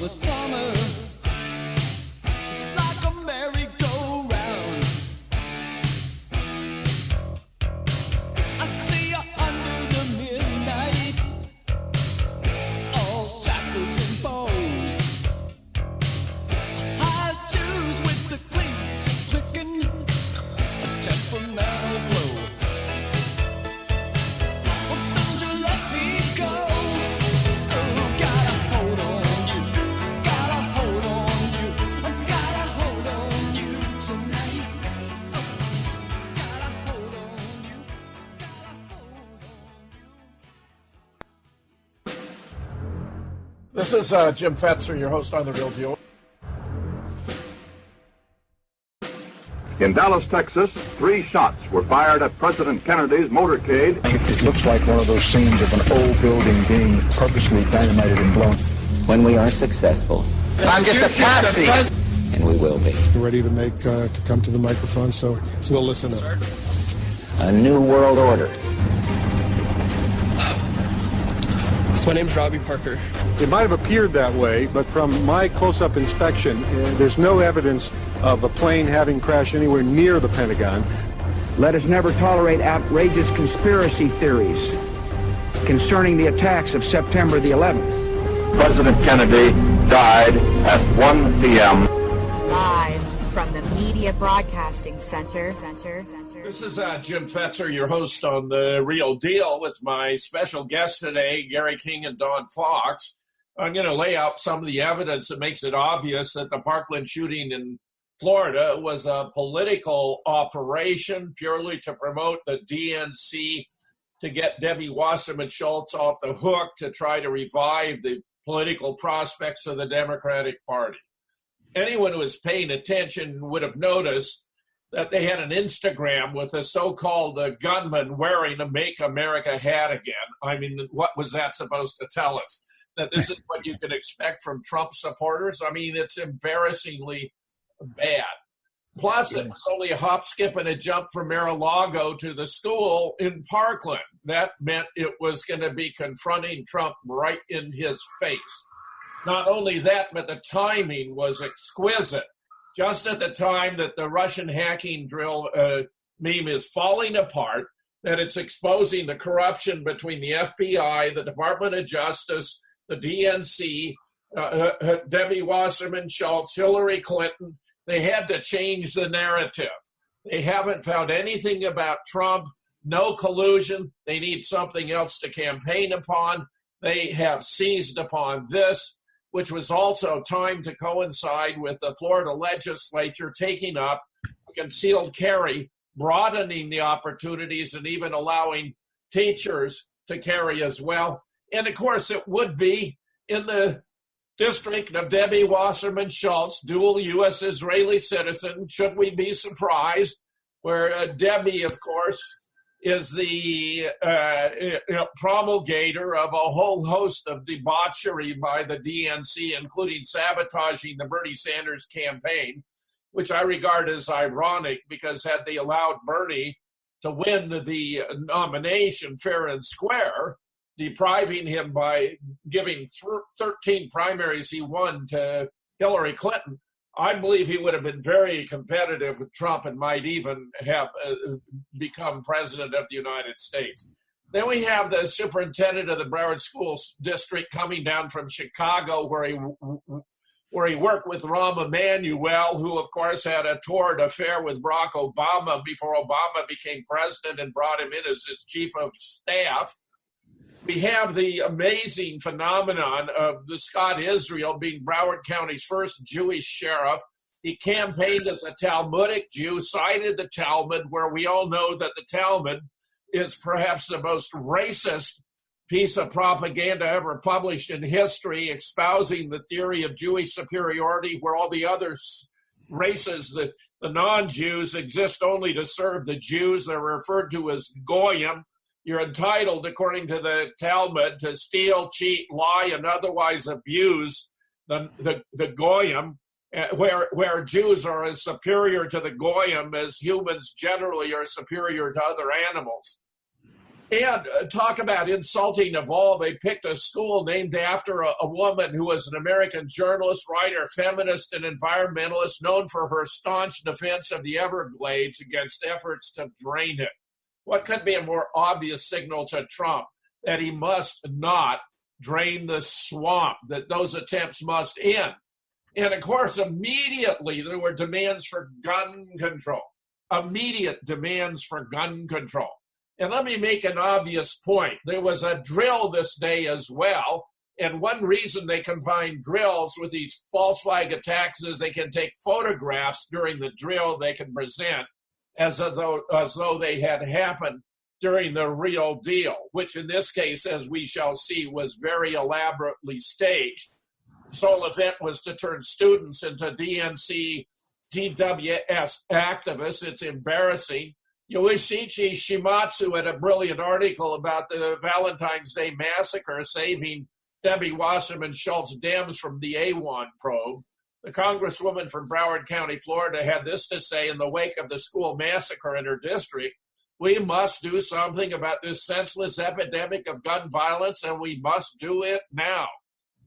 the summer. It's like a merry-go-round. I see you under the midnight, all shackles and bows. High shoes with the cleats clicking, a temperamental glow. Well, don't you let me go. Oh, got a hold on you. Got a hold on you. I got a hold on you tonight. Oh, got a hold on you. Got a hold on you. This is Jim Fetzer, your host on The Real Deal. In Dallas, Texas, 3 shots were fired at President Kennedy's motorcade. It looks like one of those scenes of an old building being purposely dynamited and blown. When we are successful, I'm just a patsy, and we will be. Ready to make to come to the microphone, so we'll listen up. A new world order. So my name's Robbie Parker. It might have appeared that way, but from my close-up inspection, there's no evidence of a plane having crashed anywhere near the Pentagon. Let us never tolerate outrageous conspiracy theories concerning the attacks of September the 11th. President Kennedy died at 1 p.m. Live from the Media Broadcasting Center. This is Jim Fetzer, your host on The Real Deal, with my special guests today, Gary King and Don Fox. I'm going to lay out some of the evidence that makes it obvious that the Parkland shooting in Florida was a political operation purely to promote the DNC, to get Debbie Wasserman Schultz off the hook, to try to revive the political prospects of the Democratic Party. Anyone who was paying attention would have noticed that they had an Instagram with a so-called gunman wearing a Make America hat again. I mean, what was that supposed to tell us? That this is what you can expect from Trump supporters? I mean, it's embarrassingly bad. Plus, it was only a hop, skip, and a jump from Mar-a-Lago to the school in Parkland. That meant it was going to be confronting Trump right in his face. Not only that, but the timing was exquisite. Just at the time that the Russian hacking drill meme is falling apart, that it's exposing the corruption between the FBI, the Department of Justice, the DNC, Debbie Wasserman Schultz, Hillary Clinton. They had to change the narrative. They haven't found anything about Trump, no collusion. They need something else to campaign upon. They have seized upon this, which was also timed to coincide with the Florida legislature taking up concealed carry, broadening the opportunities and even allowing teachers to carry as well. And of course, it would be in the district of Debbie Wasserman Schultz, dual U.S.-Israeli citizen. Should we be surprised? Where Debbie, of course, is the promulgator of a whole host of debauchery by the DNC, including sabotaging the Bernie Sanders campaign, which I regard as ironic, because had they allowed Bernie to win the nomination fair and square, depriving him by giving 13 primaries he won to Hillary Clinton, I believe he would have been very competitive with Trump and might even have become president of the United States. Then we have the superintendent of the Broward School District coming down from Chicago, where he worked with Rahm Emanuel, who, of course, had a torrid affair with Barack Obama before Obama became president and brought him in as his chief of staff. We have the amazing phenomenon of the Scott Israel being Broward County's first Jewish sheriff. He campaigned as a Talmudic Jew, cited the Talmud, where we all know that the Talmud is perhaps the most racist piece of propaganda ever published in history, espousing the theory of Jewish superiority, where all the other races, the non-Jews, exist only to serve the Jews. They're referred to as goyim. You're entitled, according to the Talmud, to steal, cheat, lie, and otherwise abuse the goyim, where Jews are as superior to the goyim as humans generally are superior to other animals. And talk about insulting of all. They picked a school named after a woman who was an American journalist, writer, feminist, and environmentalist known for her staunch defense of the Everglades against efforts to drain it. What could be a more obvious signal to Trump that he must not drain the swamp, that those attempts must end? And, of course, immediately there were demands for gun control, immediate demands for gun control. And let me make an obvious point. There was a drill this day as well, and one reason they combine drills with these false flag attacks is they can take photographs during the drill they can present as though they had happened during the real deal, which in this case, as we shall see, was very elaborately staged. The sole event was to turn students into DNC DWS activists. It's embarrassing. Yoichichi Shimatsu had a brilliant article about the Valentine's Day massacre, saving Debbie Wasserman Schultz Dems from the A1 probe. The congresswoman from Broward County, Florida, had this to say in the wake of the school massacre in her district: "We must do something about this senseless epidemic of gun violence, and we must do it now."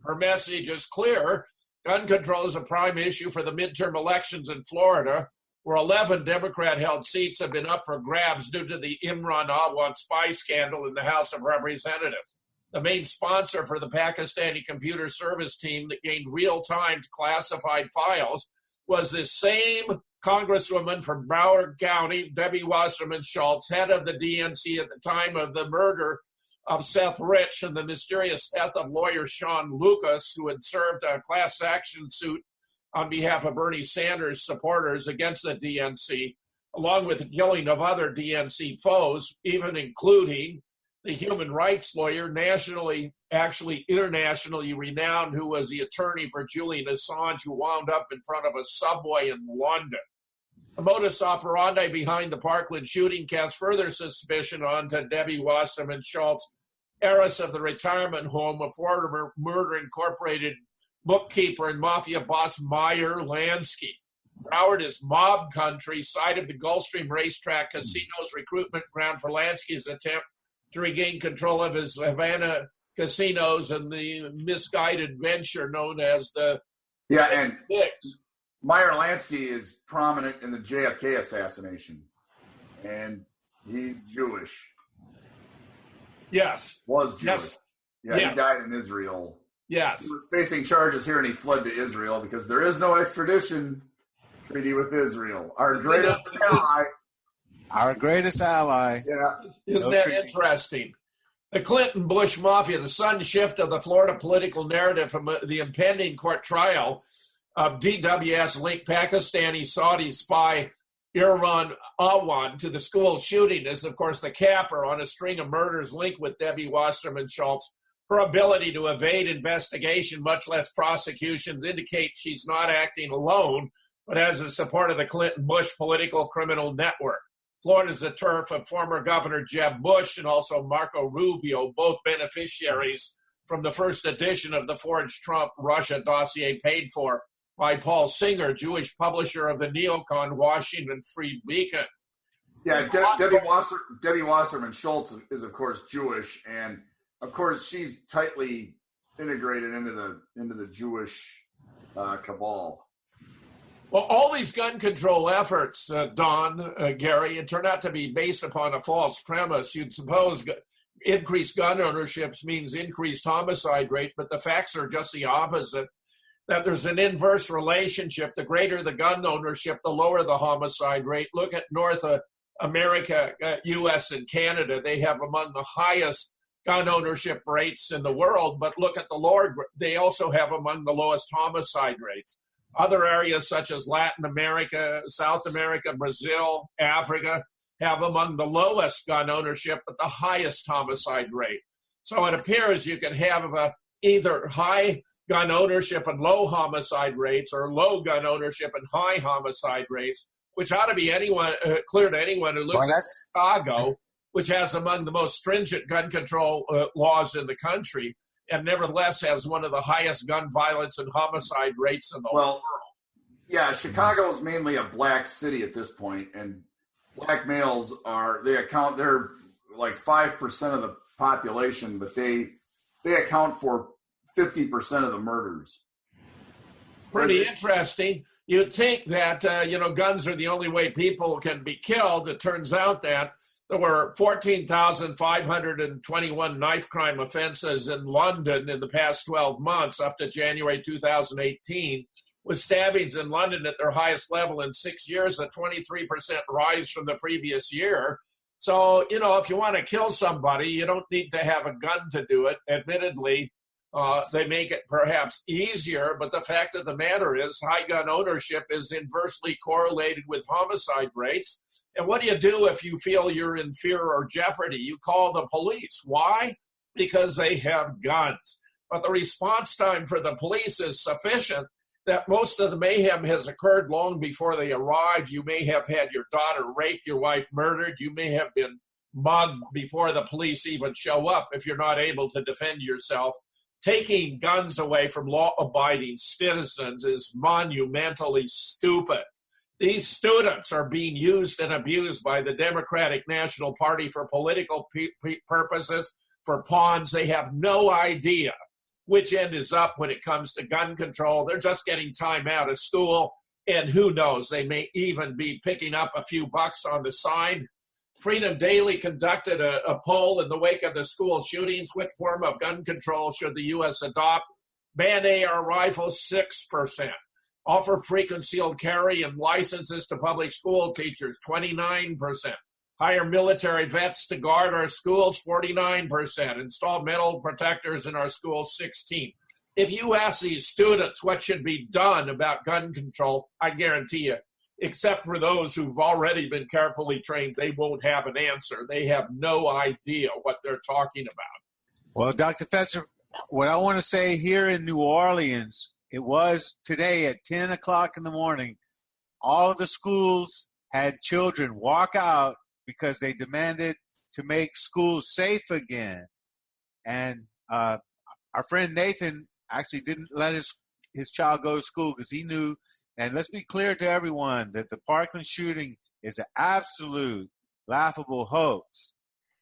Her message is clear. Gun control is a prime issue for the midterm elections in Florida, where 11 Democrat-held seats have been up for grabs due to the Imran Awad spy scandal in the House of Representatives. The main sponsor for the Pakistani computer service team that gained real-time classified files was this same congresswoman from Broward County, Debbie Wasserman Schultz, head of the DNC at the time of the murder of Seth Rich and the mysterious death of lawyer Sean Lucas, who had served a class action suit on behalf of Bernie Sanders supporters against the DNC, along with the killing of other DNC foes, even including the human rights lawyer, internationally renowned, who was the attorney for Julian Assange, who wound up in front of a subway in London. The modus operandi behind the Parkland shooting casts further suspicion onto Debbie Wasserman Schultz, heiress of the retirement home of former Murder Incorporated bookkeeper and mafia boss Meyer Lansky. Broward is mob country, site of the Gulfstream racetrack casino's recruitment ground for Lansky's attempt to regain control of his Havana casinos and the misguided venture known as the and Six. Meyer Lansky is prominent in the JFK assassination, and he's Jewish. Yes. Was Jewish. Yes. Yeah, yes. He died in Israel. Yes. He was facing charges here, and he fled to Israel because there is no extradition treaty with Israel. Our greatest ally. Our greatest ally. Yeah. Isn't that interesting? The Clinton-Bush mafia, the sudden shift of the Florida political narrative from the impending court trial of DWS-linked Pakistani Saudi spy Imran Awad to the school shooting is, of course, the capper on a string of murders linked with Debbie Wasserman Schultz. Her ability to evade investigation, much less prosecutions, indicates she's not acting alone, but has the support of the Clinton-Bush political criminal network. Florida is the turf of former Governor Jeb Bush and also Marco Rubio, both beneficiaries from the first edition of the forged Trump-Russia dossier paid for by Paul Singer, Jewish publisher of the neocon Washington Free Beacon. Yeah, Debbie Wasserman Schultz is, of course, Jewish, and of course she's tightly integrated into the Jewish cabal. Well, all these gun control efforts, Gary, turn out to be based upon a false premise. You'd suppose increased gun ownership means increased homicide rate, but the facts are just the opposite, that there's an inverse relationship. The greater the gun ownership, the lower the homicide rate. Look at North America, U.S. and Canada. They have among the highest gun ownership rates in the world, but look at the lower, they also have among the lowest homicide rates. Other areas such as Latin America, South America, Brazil, Africa have among the lowest gun ownership but the highest homicide rate. So it appears you can have either high gun ownership and low homicide rates or low gun ownership and high homicide rates, which ought to be clear to anyone who looks at Chicago, which has among the most stringent gun control laws in the country, and nevertheless has one of the highest gun violence and homicide rates in the whole world. Yeah, Chicago is mainly a black city at this point, and black males they're like 5% of the population, but they account for 50% of the murders. Pretty interesting. You'd think that, guns are the only way people can be killed. It turns out that there were 14,521 knife crime offenses in London in the past 12 months up to January 2018, with stabbings in London at their highest level in 6 years, a 23% rise from the previous year. So, if you want to kill somebody, you don't need to have a gun to do it. Admittedly, they make it perhaps easier, but the fact of the matter is high gun ownership is inversely correlated with homicide rates. And what do you do if you feel you're in fear or jeopardy? You call the police. Why? Because they have guns. But the response time for the police is sufficient that most of the mayhem has occurred long before they arrive. You may have had your daughter raped, your wife murdered. You may have been mugged before the police even show up if you're not able to defend yourself. Taking guns away from law-abiding citizens is monumentally stupid. These students are being used and abused by the Democratic National Party for political purposes, for pawns. They have no idea which end is up when it comes to gun control. They're just getting time out of school, and who knows, they may even be picking up a few bucks on the side. Freedom Daily conducted a poll in the wake of the school shootings. Which form of gun control should the U.S. adopt? Ban AR rifles, 6%. Offer free concealed carry and licenses to public school teachers, 29%. Hire military vets to guard our schools, 49%. Install metal detectors in our schools, 16%. If you ask these students what should be done about gun control, I guarantee you, except for those who've already been carefully trained, they won't have an answer. They have no idea what they're talking about. Well, Dr. Fetzer, what I want to say here in New Orleans, it was today at 10 o'clock in the morning, all of the schools had children walk out because they demanded to make schools safe again. And our friend Nathan actually didn't let his child go to school because he knew, and let's be clear to everyone, that the Parkland shooting is an absolute laughable hoax.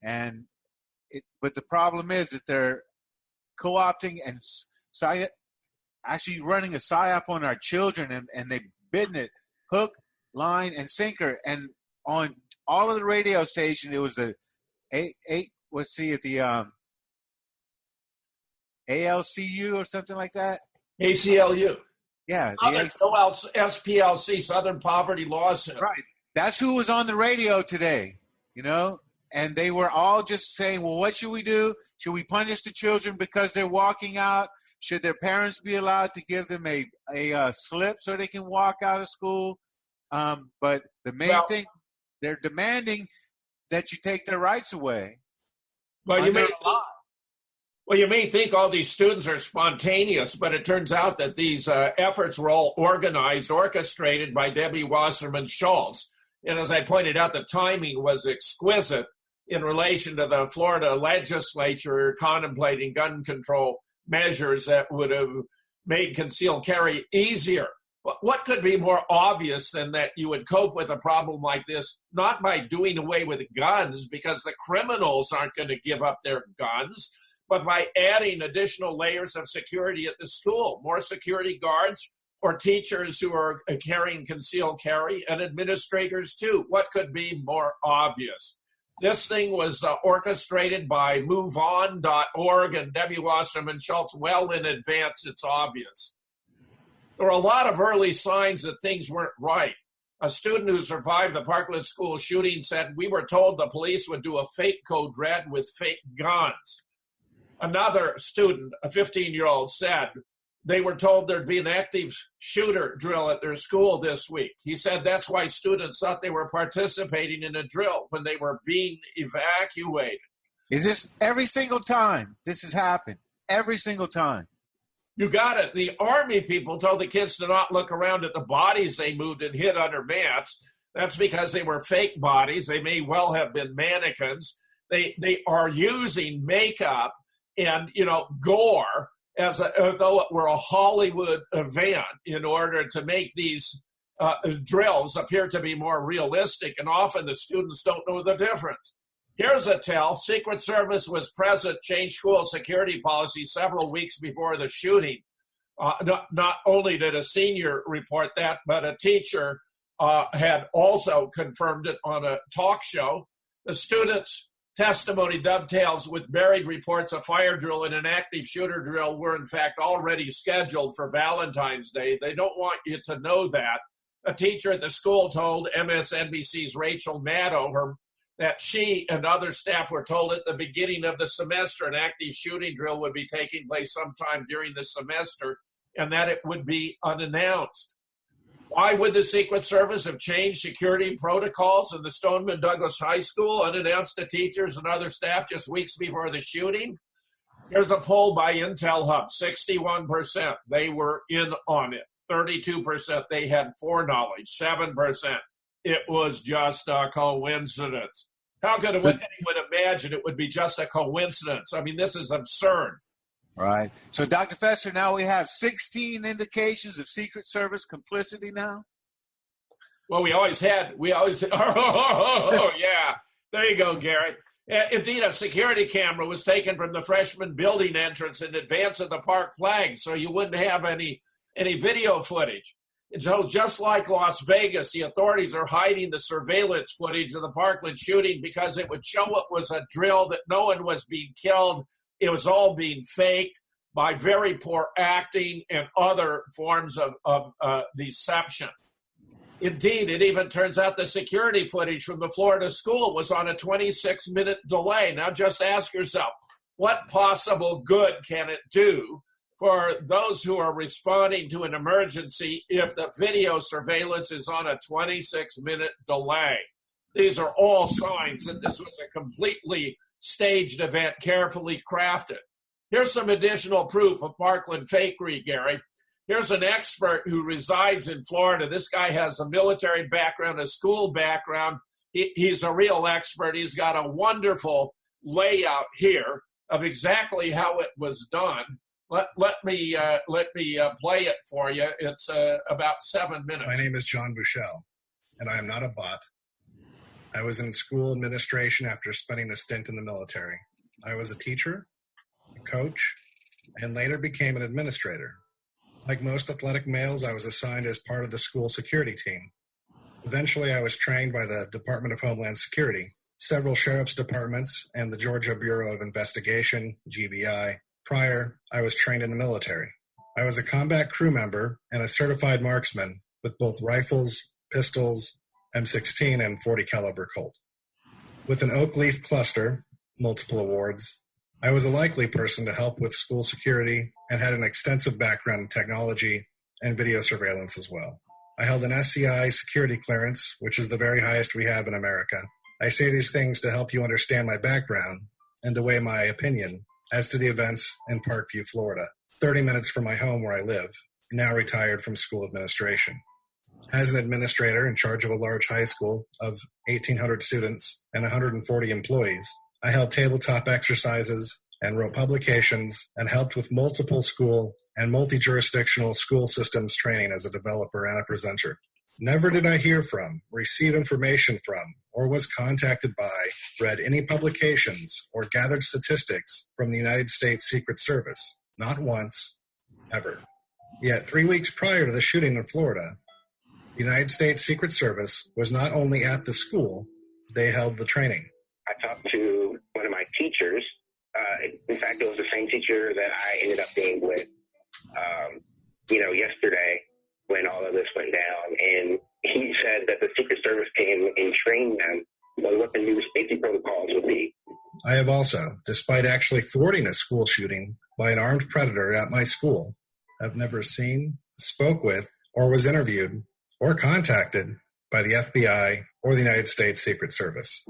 But the problem is that they're co-opting and actually running a psyop on our children, and they've bitten it hook, line, and sinker. And on all of the radio station, it was the ALCU or something like that. ACLU. Yeah. SPLC, Southern Poverty Law Center. Right. That's who was on the radio today, and they were all just saying, well, what should we do? Should we punish the children because they're walking out? Should their parents be allowed to give them a slip so they can walk out of school? But the main thing, they're demanding that you take their rights away. Well, you may think all these students are spontaneous, but it turns out that these efforts were all organized, orchestrated by Debbie Wasserman Schultz. And as I pointed out, the timing was exquisite in relation to the Florida legislature contemplating gun control measures that would have made concealed carry easier. What could be more obvious than that you would cope with a problem like this, not by doing away with guns, because the criminals aren't going to give up their guns, but by adding additional layers of security at the school, more security guards or teachers who are carrying concealed carry, and administrators too. What could be more obvious? This thing was orchestrated by MoveOn.org and Debbie Wasserman Schultz well in advance. It's obvious. There were a lot of early signs that things weren't right. A student who survived the Parkland school shooting said, "We were told the police would do a fake code red with fake guns." Another student, a 15-year-old, said they were told there'd be an active shooter drill at their school this week. He said that's why students thought they were participating in a drill when they were being evacuated. Is this every single time this has happened? Every single time? You got it. The Army people told the kids to not look around at the bodies they moved and hid under mats. That's because they were fake bodies. They may well have been mannequins. They are using makeup and, gore as though it were a Hollywood event in order to make these drills appear to be more realistic. And often the students don't know the difference. Here's a tell. Secret Service was present, changed school security policy several weeks before the shooting. Not only did a senior report that, but a teacher had also confirmed it on a talk show. The students' testimony dovetails with buried reports of fire drill and an active shooter drill were in fact already scheduled for Valentine's Day. They don't want you to know that. A teacher at the school told MSNBC's Rachel Maddow that she and other staff were told at the beginning of the semester an active shooting drill would be taking place sometime during the semester and that it would be unannounced. Why would the Secret Service have changed security protocols in the Stoneman Douglas High School unannounced to teachers and other staff just weeks before the shooting? Here's a poll by Intel Hub. 61% they were in on it. 32% they had foreknowledge. 7% it was just a coincidence. How could anyone imagine it would be just a coincidence? I mean, this is absurd. Right. So, Dr. Fetzer, now we have 16 indications of Secret Service complicity now? Well, we always oh, yeah. There you go, Gary. Indeed, a security camera was taken from the freshman building entrance in advance of the park flag, so you wouldn't have any video footage. And so just like Las Vegas, the authorities are hiding the surveillance footage of the Parkland shooting because it would show it was a drill, that no one was being killed. It was all being faked by very poor acting and other forms of deception. Indeed, it even turns out the security footage from the Florida school was on a 26-minute delay. Now just ask yourself, what possible good can it do for those who are responding to an emergency if the video surveillance is on a 26-minute delay? These are all signs that this was a completely staged event, carefully crafted. Here's some additional proof of Parkland fakery, Gary. Here's an expert who resides in Florida. This guy has a military background, a school background. He's a real expert. He's got a wonderful layout here of exactly how it was done. Let me play it for you. It's about 7 minutes. My name is John Bushell, and I am not a bot. I was in school administration after spending a stint in the military. I was a teacher, a coach, and later became an administrator. Like most athletic males, I was assigned as part of the school security team. Eventually, I was trained by the Department of Homeland Security, several sheriff's departments, and the Georgia Bureau of Investigation, GBI. Prior, I was trained in the military. I was a combat crew member and a certified marksman with both rifles, pistols, M16, and .40 caliber Colt. With an oak leaf cluster, multiple awards, I was a likely person to help with school security and had an extensive background in technology and video surveillance as well. I held an SCI security clearance, which is the very highest we have in America. I say these things to help you understand my background and to weigh my opinion as to the events in Parkview, Florida, 30 minutes from my home where I live, now retired from school administration. As an administrator in charge of a large high school of 1,800 students and 140 employees, I held tabletop exercises and wrote publications and helped with multiple school and multi-jurisdictional school systems training as a developer and a presenter. Never did I hear from, receive information from, or was contacted by, read any publications, or gathered statistics from the United States Secret Service. Not once, ever. Yet 3 weeks prior to the shooting in Florida, the United States Secret Service was not only at the school, they held the training. I talked to one of my teachers. In fact, it was the same teacher that I ended up being with, yesterday when all of this went down. And he said that the Secret Service came and trained them on what the new safety protocols would be. I have also, despite actually thwarting a school shooting by an armed predator at my school, have never seen, spoke with, or was interviewed or contacted by the FBI or the United States Secret Service.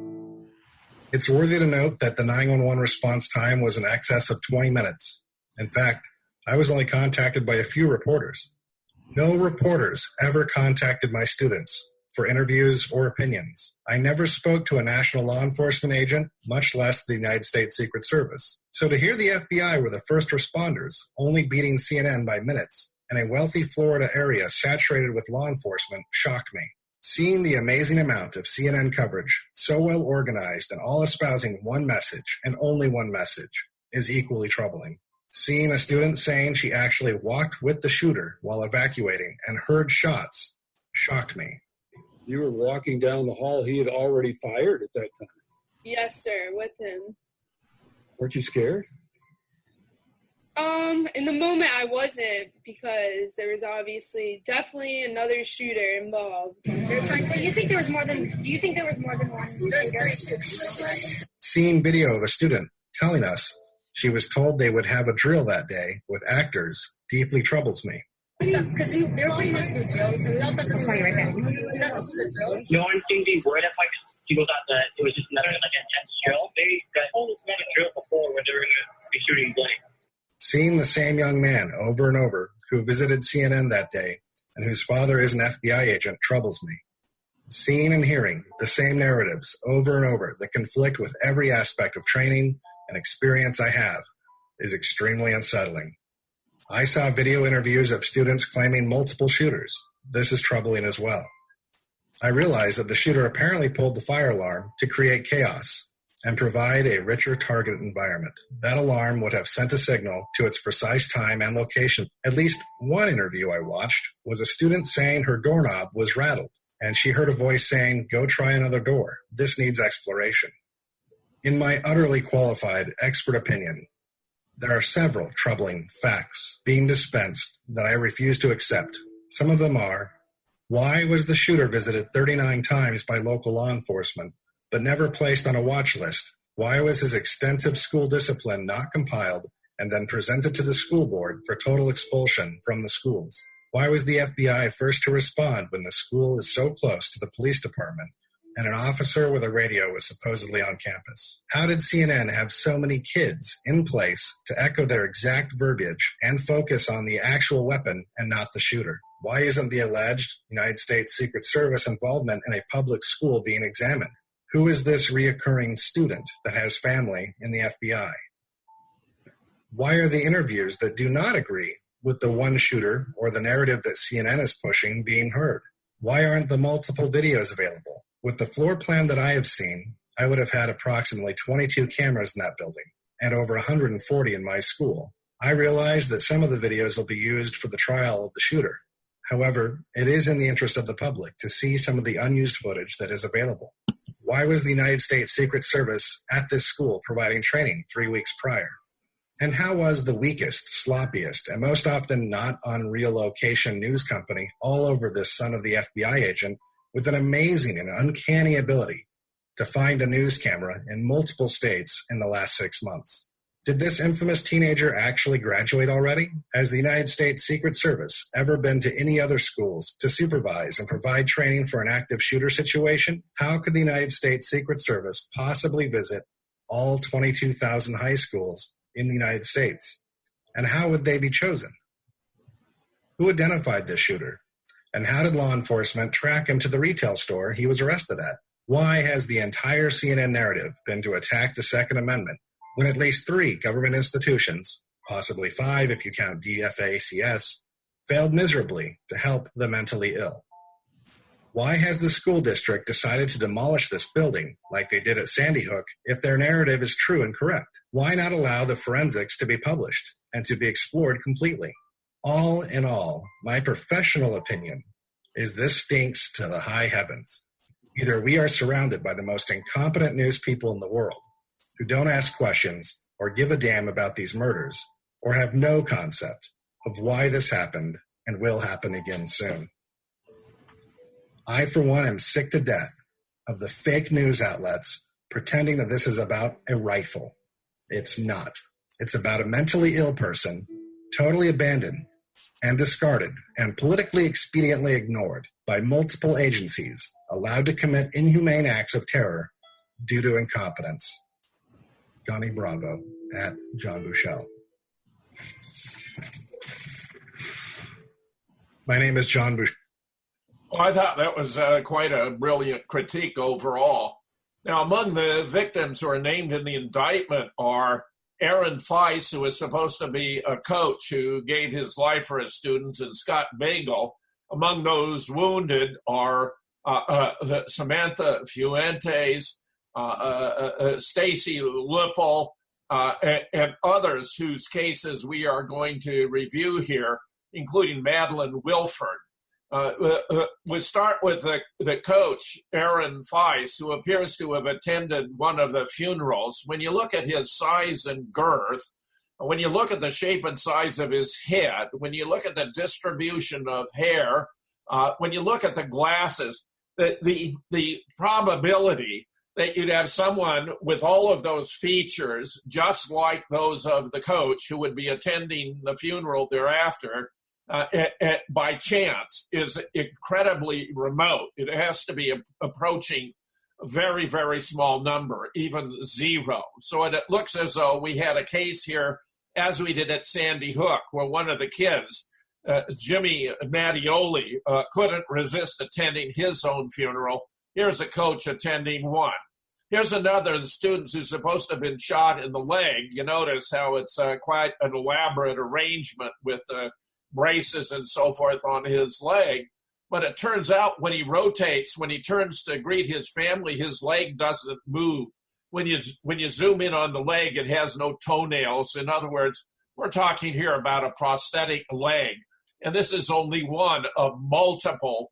It's worthy to note that the 911 response time was in excess of 20 minutes. In fact, I was only contacted by a few reporters. No reporters ever contacted my students for interviews or opinions. I never spoke to a national law enforcement agent, much less the United States Secret Service. So to hear the FBI were the first responders, only beating CNN by minutes, in a wealthy Florida area saturated with law enforcement shocked me. Seeing the amazing amount of CNN coverage, so well organized and all espousing one message and only one message, is equally troubling. Seeing a student saying she actually walked with the shooter while evacuating and heard shots shocked me. You were walking down the hall. He had already fired at that time. Yes, sir, with him. Weren't you scared? In the moment I wasn't, because there was definitely another shooter involved. So you think there was more than one shooter? Seeing video of a student telling us she was told they would have a drill that day with actors deeply troubles me. Because they were playing us new drills, so we all thought this was a drill. We thought this was a drill. No one think they were. That's why people thought that it was just another intense drill. They told us about a drill before where they were going to be shooting blank. Seeing the same young man over and over who visited CNN that day and whose father is an FBI agent troubles me. Seeing and hearing the same narratives over and over that conflict with every aspect of training and experience I have is extremely unsettling. I saw video interviews of students claiming multiple shooters. This is troubling as well. I realized that the shooter apparently pulled the fire alarm to create chaos and provide a richer target environment. That alarm would have sent a signal to its precise time and location. At least one interview I watched was a student saying her doorknob was rattled, and she heard a voice saying, "Go try another door. This needs exploration." In my utterly qualified expert opinion, there are several troubling facts being dispensed that I refuse to accept. Some of them are, why was the shooter visited 39 times by local law enforcement, but never placed on a watch list? Why was his extensive school discipline not compiled and then presented to the school board for total expulsion from the schools? Why was the FBI first to respond when the school is so close to the police department and an officer with a radio was supposedly on campus? How did CNN have so many kids in place to echo their exact verbiage and focus on the actual weapon and not the shooter? Why isn't the alleged United States Secret Service involvement in a public school being examined? Who is this reoccurring student that has family in the FBI? Why are the interviews that do not agree with the one shooter or the narrative that CNN is pushing being heard? Why aren't the multiple videos available? With the floor plan that I have seen, I would have had approximately 22 cameras in that building and over 140 in my school. I realize that some of the videos will be used for the trial of the shooter. However, it is in the interest of the public to see some of the unused footage that is available. Why was the United States Secret Service at this school providing training 3 weeks prior? And how was the weakest, sloppiest, and most often not on real location news company all over this son of the FBI agent with an amazing and uncanny ability to find a news camera in multiple states in the last 6 months? Did this infamous teenager actually graduate already? Has the United States Secret Service ever been to any other schools to supervise and provide training for an active shooter situation? How could the United States Secret Service possibly visit all 22,000 high schools in the United States? And how would they be chosen? Who identified this shooter? And how did law enforcement track him to the retail store he was arrested at? Why has the entire CNN narrative been to attack the Second Amendment when at least 3 government institutions, possibly 5 if you count DFACS, failed miserably to help the mentally ill? Why has the school district decided to demolish this building like they did at Sandy Hook if their narrative is true and correct? Why not allow the forensics to be published and to be explored completely? All in all, my professional opinion is this stinks to the high heavens. Either we are surrounded by the most incompetent news people in the world who don't ask questions or give a damn about these murders, or have no concept of why this happened and will happen again soon. I, for one, am sick to death of the fake news outlets pretending that this is about a rifle. It's not. It's about a mentally ill person, totally abandoned and discarded and politically expediently ignored by multiple agencies allowed to commit inhumane acts of terror due to incompetence. Johnny Bravo at John Bushell. My name is John Bushell. Well, I thought that was quite a brilliant critique overall. Now, among the victims who are named in the indictment are Aaron Feiss, who was supposed to be a coach who gave his life for his students, and Scott Bagel. Among those wounded are Samantha Fuentes, Stacy Lipple, and others whose cases we are going to review here, including Madeline Wilford. We start with the coach, Aaron Feiss, who appears to have attended one of the funerals. When you look at his size and girth, when you look at the shape and size of his head, when you look at the distribution of hair, when you look at the glasses, the probability that you'd have someone with all of those features, just like those of the coach who would be attending the funeral thereafter, by chance, is incredibly remote. It has to be approaching a very, very small number, even zero. So it looks as though we had a case here, as we did at Sandy Hook, where one of the kids, Jimmy Mattioli, couldn't resist attending his own funeral. Here's a coach attending one. Here's another, the students who's supposed to have been shot in the leg. You notice how it's quite an elaborate arrangement with braces and so forth on his leg. But it turns out when he rotates, when he turns to greet his family, his leg doesn't move. When you zoom in on the leg, it has no toenails. In other words, we're talking here about a prosthetic leg. And this is only one of multiple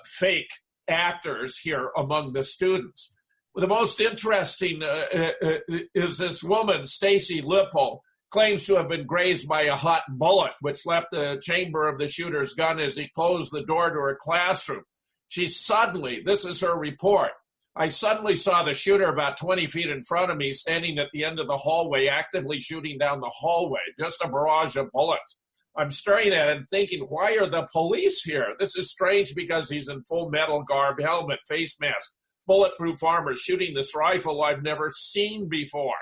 fake actors here among the students. The most interesting is this woman, Stacy Lipple, claims to have been grazed by a hot bullet, which left the chamber of the shooter's gun as he closed the door to her classroom. She suddenly, this is her report, I suddenly saw the shooter about 20 feet in front of me, standing at the end of the hallway, actively shooting down the hallway, just a barrage of bullets. I'm staring at it and thinking, why are the police here? This is strange because he's in full metal garb, helmet, face mask, bulletproof armor, shooting this rifle I've never seen before.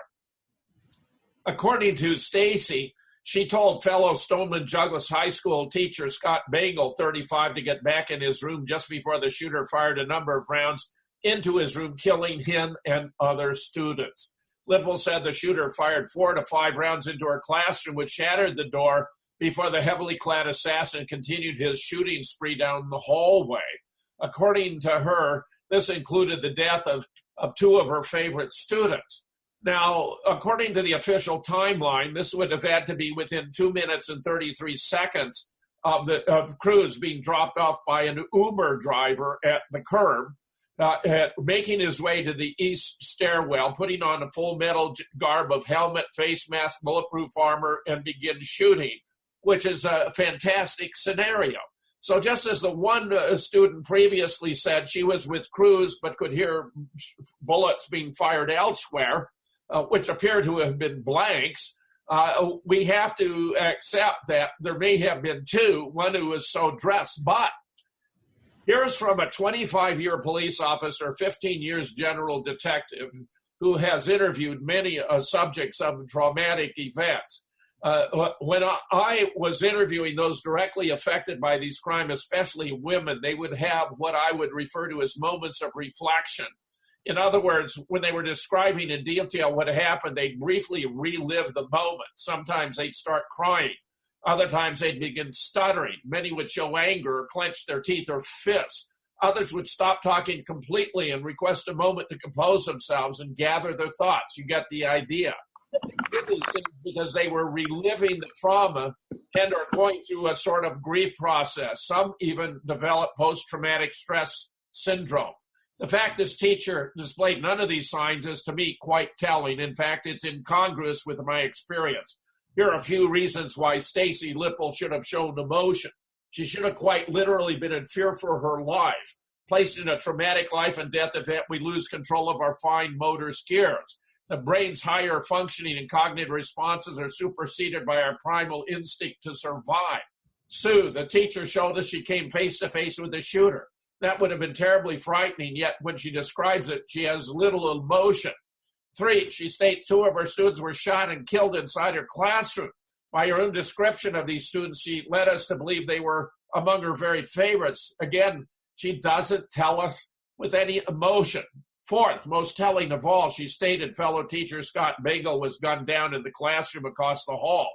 According to Stacy, she told fellow Stoneman Douglas High School teacher Scott Bagel, 35, to get back in his room just before the shooter fired a number of rounds into his room, killing him and other students. Lipple said the shooter fired 4 to 5 rounds into her classroom, which shattered the door before the heavily clad assassin continued his shooting spree down the hallway. According to her, this included the death of 2 of her favorite students. Now, according to the official timeline, this would have had to be within 2 minutes and 33 seconds of Cruz being dropped off by an Uber driver at the curb, making his way to the east stairwell, putting on a full metal garb of helmet, face mask, bulletproof armor, and begin shooting, which is a fantastic scenario. So just as the one student previously said she was with Cruz but could hear bullets being fired elsewhere, which appear to have been blanks, we have to accept that there may have been 2, one who was so dressed. But here's from a 25-year police officer, 15 years general detective, who has interviewed many subjects of traumatic events. When I was interviewing those directly affected by these crimes, especially women, they would have what I would refer to as moments of reflection. In other words, when they were describing in detail what happened, they'd briefly relive the moment. Sometimes they'd start crying. Other times they'd begin stuttering. Many would show anger or clench their teeth or fists. Others would stop talking completely and request a moment to compose themselves and gather their thoughts. You get the idea. Because they were reliving the trauma and are going through a sort of grief process. Some even develop post-traumatic stress syndrome. The fact this teacher displayed none of these signs is, to me, quite telling. In fact, it's incongruous with my experience. Here are a few reasons why Stacy Lipple should have shown emotion. She should have quite literally been in fear for her life. Placed in a traumatic life and death event, we lose control of our fine motor skills. The brain's higher functioning and cognitive responses are superseded by our primal instinct to survive. Sue, the teacher, showed us she came face to face with the shooter. That would have been terribly frightening, yet when she describes it, she has little emotion. 3, she states 2 of her students were shot and killed inside her classroom. By her own description of these students, she led us to believe they were among her very favorites. Again, she doesn't tell us with any emotion. 4th, most telling of all, she stated fellow teacher Scott Bagel was gunned down in the classroom across the hall.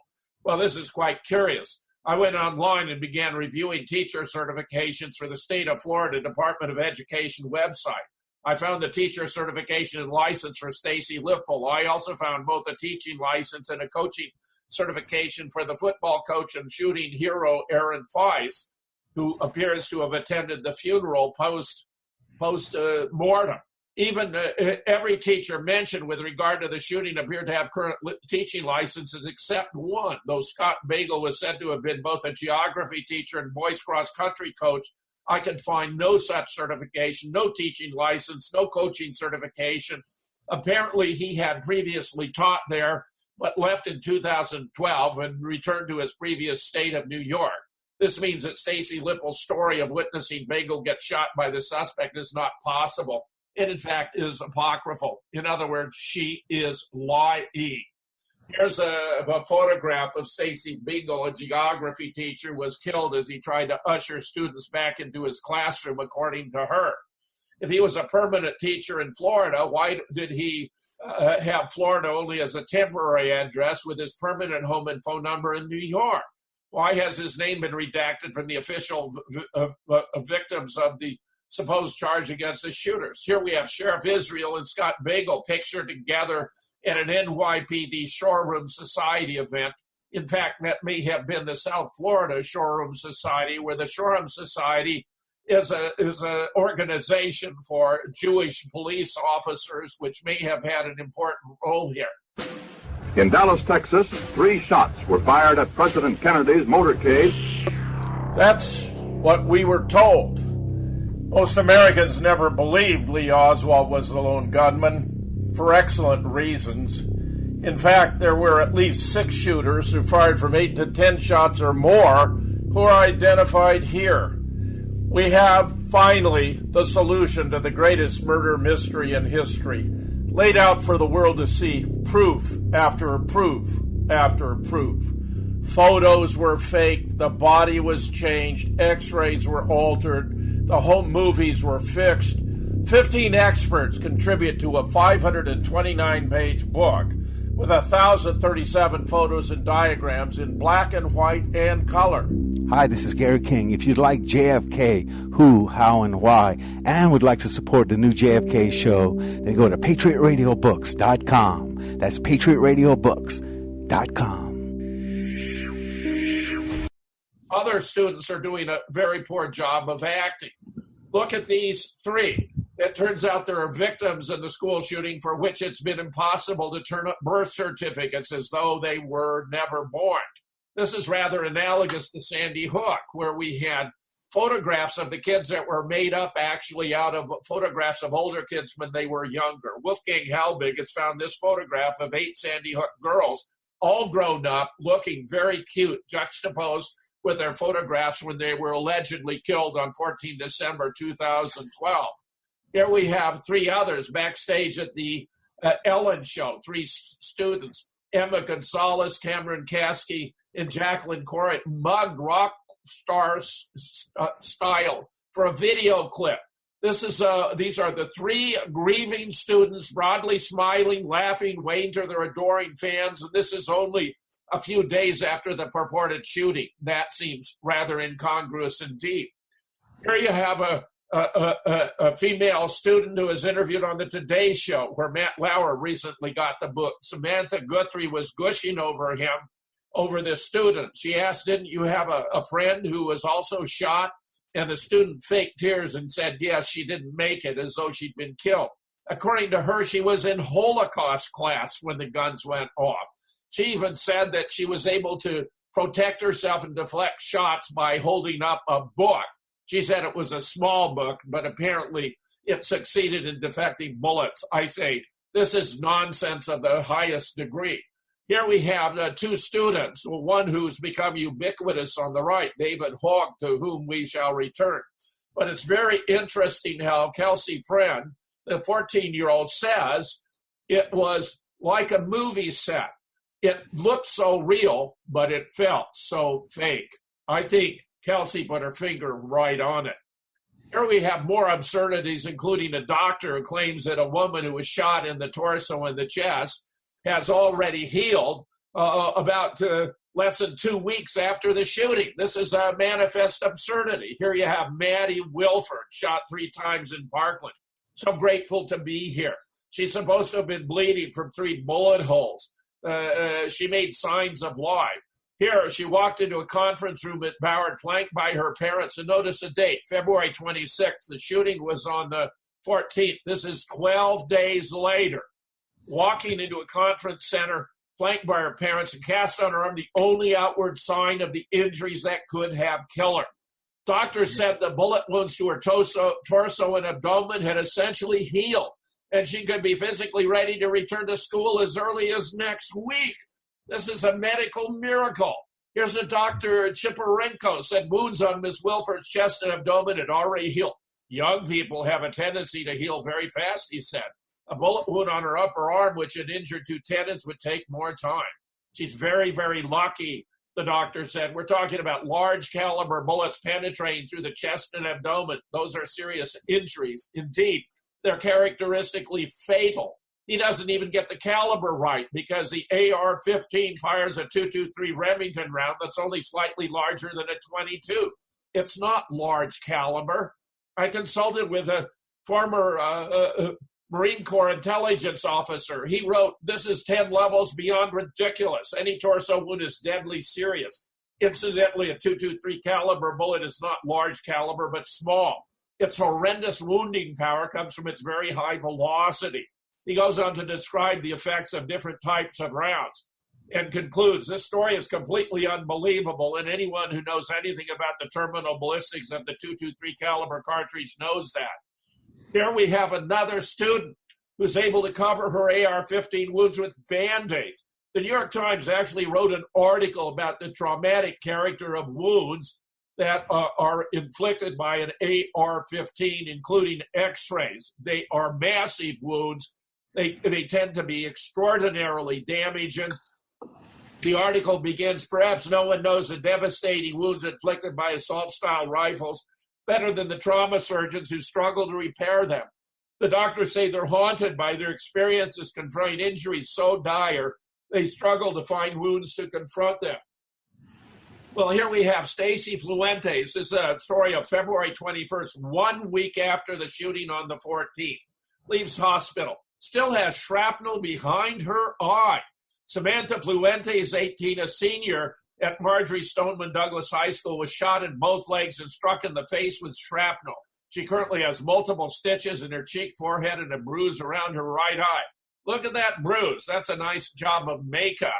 Well, this is quite curious. I went online and began reviewing teacher certifications for the state of Florida Department of Education website. I found the teacher certification and license for Stacy Lipple. I also found both a teaching license and a coaching certification for the football coach and shooting hero Aaron Feist, who appears to have attended the funeral post-mortem. Even every teacher mentioned with regard to the shooting appeared to have current teaching licenses except one, though Scott Bagel was said to have been both a geography teacher and boys cross-country coach. I could find no such certification, no teaching license, no coaching certification. Apparently, he had previously taught there, but left in 2012 and returned to his previous state of New York. This means that Stacy Lipple's story of witnessing Bagel get shot by the suspect is not possible. It, in fact, is apocryphal. In other words, she is lying. Here's a photograph of Stacy Bagel, a geography teacher, was killed as he tried to usher students back into his classroom, according to her. If he was a permanent teacher in Florida, why did he have Florida only as a temporary address with his permanent home and phone number in New York? Why has his name been redacted from the official victims of the supposed charge against the shooters? Here we have Sheriff Israel and Scott Bagel pictured together at an NYPD Showroom Society event. In fact, that may have been the South Florida Showroom Society, where the Showroom Society is an organization for Jewish police officers, which may have had an important role here. In Dallas, Texas, 3 shots were fired at President Kennedy's motorcade. That's what we were told. Most Americans never believed Lee Oswald was the lone gunman, for excellent reasons. In fact, there were at least 6 shooters who fired from 8 to 10 shots or more who are identified here. We have, finally, the solution to the greatest murder mystery in history, laid out for the world to see, proof after proof after proof. Photos were faked, the body was changed, x-rays were altered, the home movies were fixed. 15 experts contribute to a 529-page book with 1,037 photos and diagrams in black and white and color. Hi, this is Gary King. If you'd like JFK, who, how, and why, and would like to support the new JFK show, then go to patriotradiobooks.com. That's patriotradiobooks.com. Other students are doing a very poor job of acting. Look at these 3. It turns out there are victims in the school shooting for which it's been impossible to turn up birth certificates as though they were never born. This is rather analogous to Sandy Hook, where we had photographs of the kids that were made up actually out of photographs of older kids when they were younger. Wolfgang Halbig has found this photograph of 8 Sandy Hook girls, all grown up, looking very cute, juxtaposed with their photographs when they were allegedly killed on 14 December 2012. Here we have 3 others backstage at the Ellen show, 3 students, Emma Gonzalez, Cameron Caskey, and Jacqueline Corey, mugged rock star style for a video clip. These are the 3 grieving students, broadly smiling, laughing, waving to their adoring fans, and this is only a few days after the purported shooting. That seems rather incongruous indeed. Here you have a female student who was interviewed on the Today Show, where Matt Lauer recently got the book. Samantha Guthrie was gushing over this student. She asked, didn't you have a friend who was also shot? And the student faked tears and said, yes, she didn't make it, as though she'd been killed. According to her, she was in Holocaust class when the guns went off. She even said that she was able to protect herself and deflect shots by holding up a book. She said it was a small book, but apparently it succeeded in deflecting bullets. I say, this is nonsense of the highest degree. Here we have 2 students, one who's become ubiquitous on the right, David Hogg, to whom we shall return. But it's very interesting how Kelsey Friend, the 14-year-old, says it was like a movie set. It looked so real, but it felt so fake. I think Kelsey put her finger right on it. Here we have more absurdities, including a doctor who claims that a woman who was shot in the torso and the chest has already healed. About less than 2 weeks after the shooting. This is a manifest absurdity. Here you have Maddie Wilford, shot 3 times in Parkland. So grateful to be here. She's supposed to have been bleeding from 3 bullet holes. She made signs of life. Here, she walked into a conference room at Ballard, flanked by her parents, and notice the date, February 26th. The shooting was on the 14th. This is 12 days later. Walking into a conference center, flanked by her parents, and cast on her arm the only outward sign of the injuries that could have killed her. Doctors said the bullet wounds to her torso and abdomen had essentially healed, and she could be physically ready to return to school as early as next week. This is a medical miracle. Here's a Dr. Chiparenko said wounds on Ms. Wilford's chest and abdomen had already healed. Young people have a tendency to heal very fast, he said. A bullet wound on her upper arm, which had injured 2 tendons, would take more time. She's very, very lucky, the doctor said. We're talking about large caliber bullets penetrating through the chest and abdomen. Those are serious injuries. Indeed, they're characteristically fatal. He doesn't even get the caliber right because the AR-15 fires a .223 Remington round that's only slightly larger than a .22. It's not large caliber. I consulted with a former Marine Corps intelligence officer. He wrote, this is 10 levels beyond ridiculous. Any torso wound is deadly serious. Incidentally, a .223 caliber bullet is not large caliber, but small. Its horrendous wounding power comes from its very high velocity. He goes on to describe the effects of different types of rounds and concludes, this story is completely unbelievable, and anyone who knows anything about the terminal ballistics of the .223 caliber cartridge knows that. Here we have another student who's able to cover her AR-15 wounds with Band-Aids. The New York Times actually wrote an article about the traumatic character of wounds that are inflicted by an AR-15, including X-rays. They are massive wounds. They tend to be extraordinarily damaging. The article begins, perhaps no one knows the devastating wounds inflicted by assault-style rifles better than the trauma surgeons who struggle to repair them. The doctors say they're haunted by their experiences confronting injuries so dire, they struggle to find wounds to confront them. Well, here we have Stacy Fluentes. This is a story of February 21st, 1 week after the shooting on the 14th. Leaves hospital. Still has shrapnel behind her eye. Samantha Fluentes, 18, a senior at Marjorie Stoneman Douglas High School, was shot in both legs and struck in the face with shrapnel. She currently has multiple stitches in her cheek, forehead, and a bruise around her right eye. Look at that bruise. That's a nice job of makeup.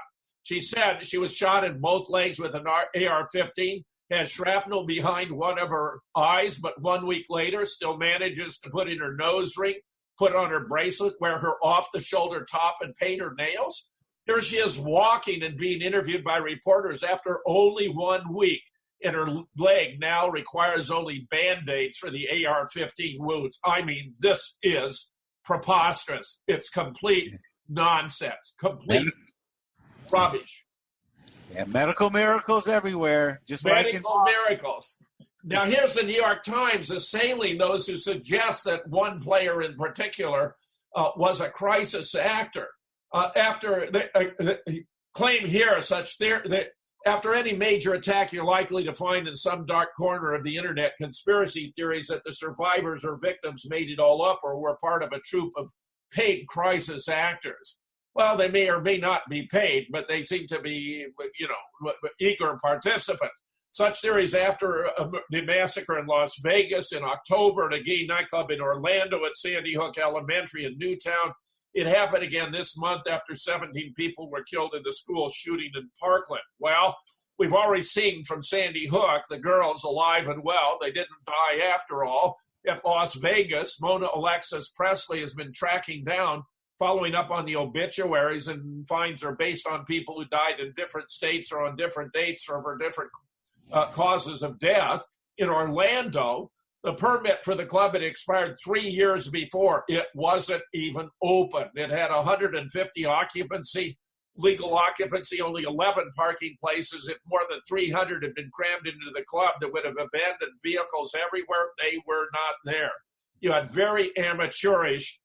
She said she was shot in both legs with an AR-15, has shrapnel behind one of her eyes, but 1 week later still manages to put in her nose ring, put on her bracelet, wear her off-the-shoulder top, and paint her nails. Here she is walking and being interviewed by reporters after only 1 week, and her leg now requires only Band-Aids for the AR-15 wounds. I mean, this is preposterous. It's complete nonsense, complete rubbish. Yeah, medical miracles everywhere, just medical miracles. Now, here's the New York Times assailing those who suggest that one player in particular was a crisis actor. After they claim here such theory, after any major attack, you're likely to find in some dark corner of the internet conspiracy theories that the survivors or victims made it all up or were part of a troupe of paid crisis actors. Well, they may or may not be paid, but they seem to be, eager participants. Such theories after the massacre in Las Vegas in October, at a gay nightclub in Orlando, at Sandy Hook Elementary in Newtown. It happened again this month after 17 people were killed in the school shooting in Parkland. Well, we've already seen from Sandy Hook, the girls alive and well. They didn't die after all. At Las Vegas, Mona Alexis Presley has been tracking down, following up on the obituaries, and finds are based on people who died in different states or on different dates or for different causes of death. In Orlando, the permit for the club had expired 3 years before. It wasn't even open. It had 150 occupancy, legal occupancy, only 11 parking places. If more than 300 had been crammed into the club that would have abandoned vehicles everywhere, they were not there. You had very amateurish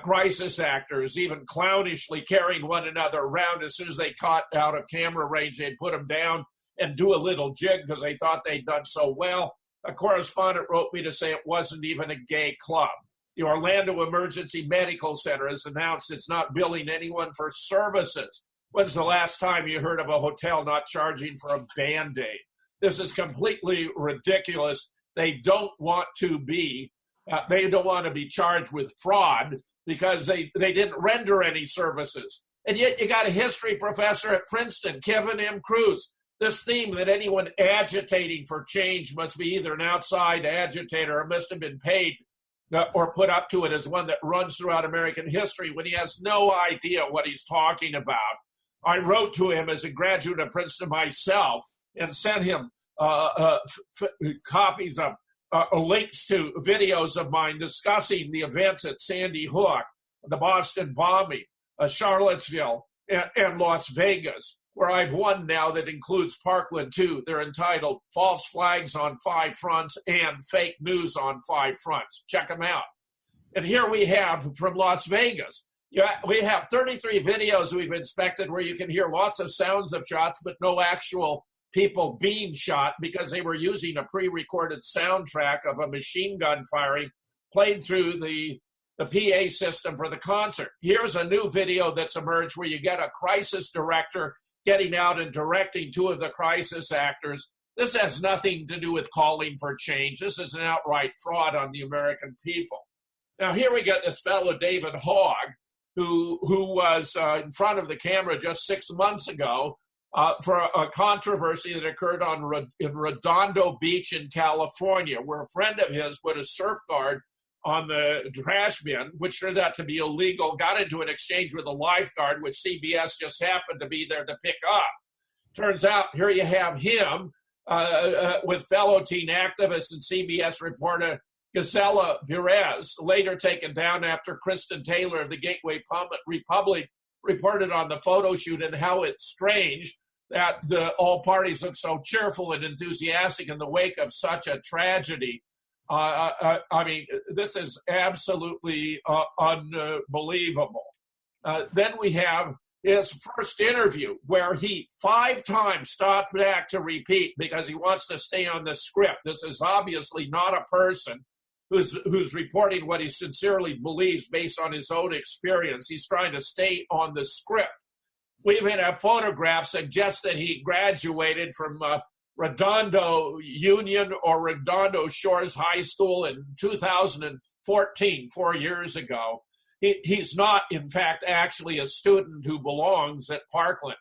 crisis actors, even clownishly carrying one another around. As soon as they caught out of camera range, they'd put them down and do a little jig because they thought they'd done so well. A correspondent wrote me to say it wasn't even a gay club. The Orlando Emergency Medical Center has announced it's not billing anyone for services. When's the last time you heard of a hotel not charging for a Band-Aid? This is completely ridiculous. They don't want to be charged with fraud because they didn't render any services. And yet you got a history professor at Princeton, Kevin M. Cruz. This theme that anyone agitating for change must be either an outside agitator or must have been paid or put up to it is one that runs throughout American history when he has no idea what he's talking about. I wrote to him as a graduate of Princeton myself and sent him copies of links to videos of mine discussing the events at Sandy Hook, the Boston bombing, Charlottesville, and Las Vegas, where I've one now that includes Parkland too. They're entitled False Flags on 5 Fronts and Fake News on 5 Fronts. Check them out. And here we have from Las Vegas. We have 33 videos we've inspected where you can hear lots of sounds of shots, but no actual people being shot because they were using a pre-recorded soundtrack of a machine gun firing played through the PA system for the concert. Here's a new video that's emerged where you get a crisis director getting out and directing 2 of the crisis actors. This has nothing to do with calling for change. This is an outright fraud on the American people. Now here we get this fellow David Hogg, who was in front of the camera just 6 months ago for a controversy that occurred in Redondo Beach in California, where a friend of his put a surf guard on the trash bin, which turned out to be illegal, got into an exchange with a lifeguard, which CBS just happened to be there to pick up. Turns out here you have him with fellow teen activists and CBS reporter Gisela Perez, later taken down after Kristen Taylor of the Gateway Republic reported on the photo shoot and how it's strange that all parties look so cheerful and enthusiastic in the wake of such a tragedy. I mean, this is absolutely unbelievable. Then we have his first interview where he 5 times stopped back to repeat because he wants to stay on the script. This is obviously not a person who's reporting what he sincerely believes based on his own experience. He's trying to stay on the script. We even have photographs suggest that he graduated from Redondo Union or Redondo Shores High School in 2014, 4 years ago. He's not, in fact, actually a student who belongs at Parkland.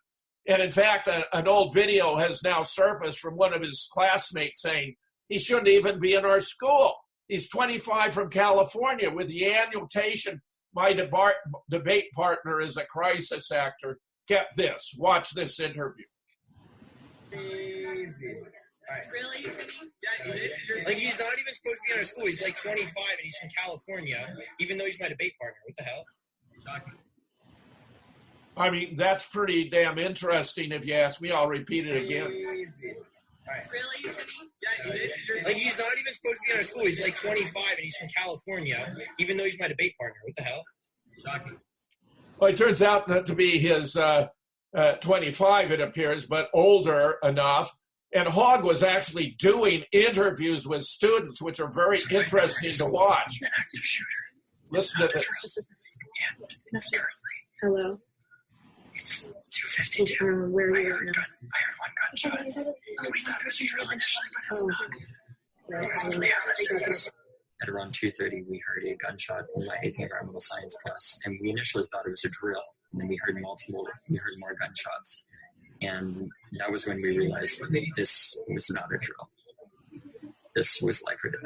And in fact, an old video has now surfaced from one of his classmates saying he shouldn't even be in our school. He's 25 from California with the annotation, my debate partner is a crisis actor. Get this. Watch this interview. Crazy. Right. Really? Like, he's not even supposed to be in our school. He's like 25 and he's from California, even though he's my debate partner. What the hell? I mean, that's pretty damn interesting if you ask me. I'll repeat it again. Crazy. Right. Really? Like, he's not even supposed to be in our school. He's like 25 and he's from California, even though he's my debate partner. What the hell? Shocking. Well, it turns out not to be his 25, it appears, but older enough. And Hogg was actually doing interviews with students, which are very interesting to watch. Listen to this. Hello. It's 2:52. Where are you right now? I heard one gunshot. We thought it was a drill initially, but it's not. Oh. Yeah, at around 2:30, we heard a gunshot in my AP Environmental Science class, and we initially thought it was a drill. And then we heard more gunshots. And that was when we realized that this was not a drill. This was life or death.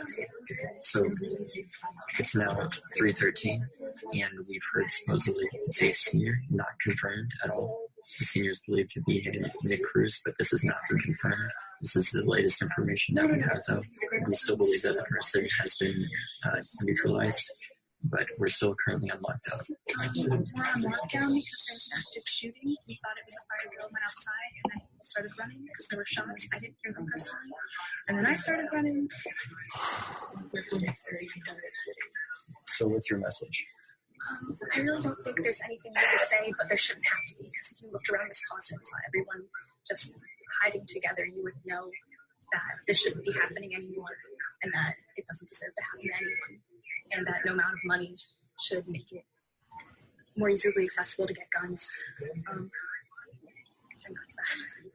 So it's now 3:13, and we've heard supposedly it's a senior, not confirmed at all. The senior is believed to be Nick Cruz, but this has not been confirmed. This is the latest information that we have, though. We still believe that the person has been neutralized, but we're still currently on lockdown. We're on lockdown because there's an active shooting. We thought it was a fire drill, went outside, and then people started running because there were shots. I didn't hear them personally. And then I started running. So what's your message? I really don't think there's anything new to say, but there shouldn't have to be, because if you looked around this closet and saw everyone just hiding together, you would know that this shouldn't be happening anymore, and that it doesn't deserve to happen to anyone, and that no amount of money should make it more easily accessible to get guns. And that's that.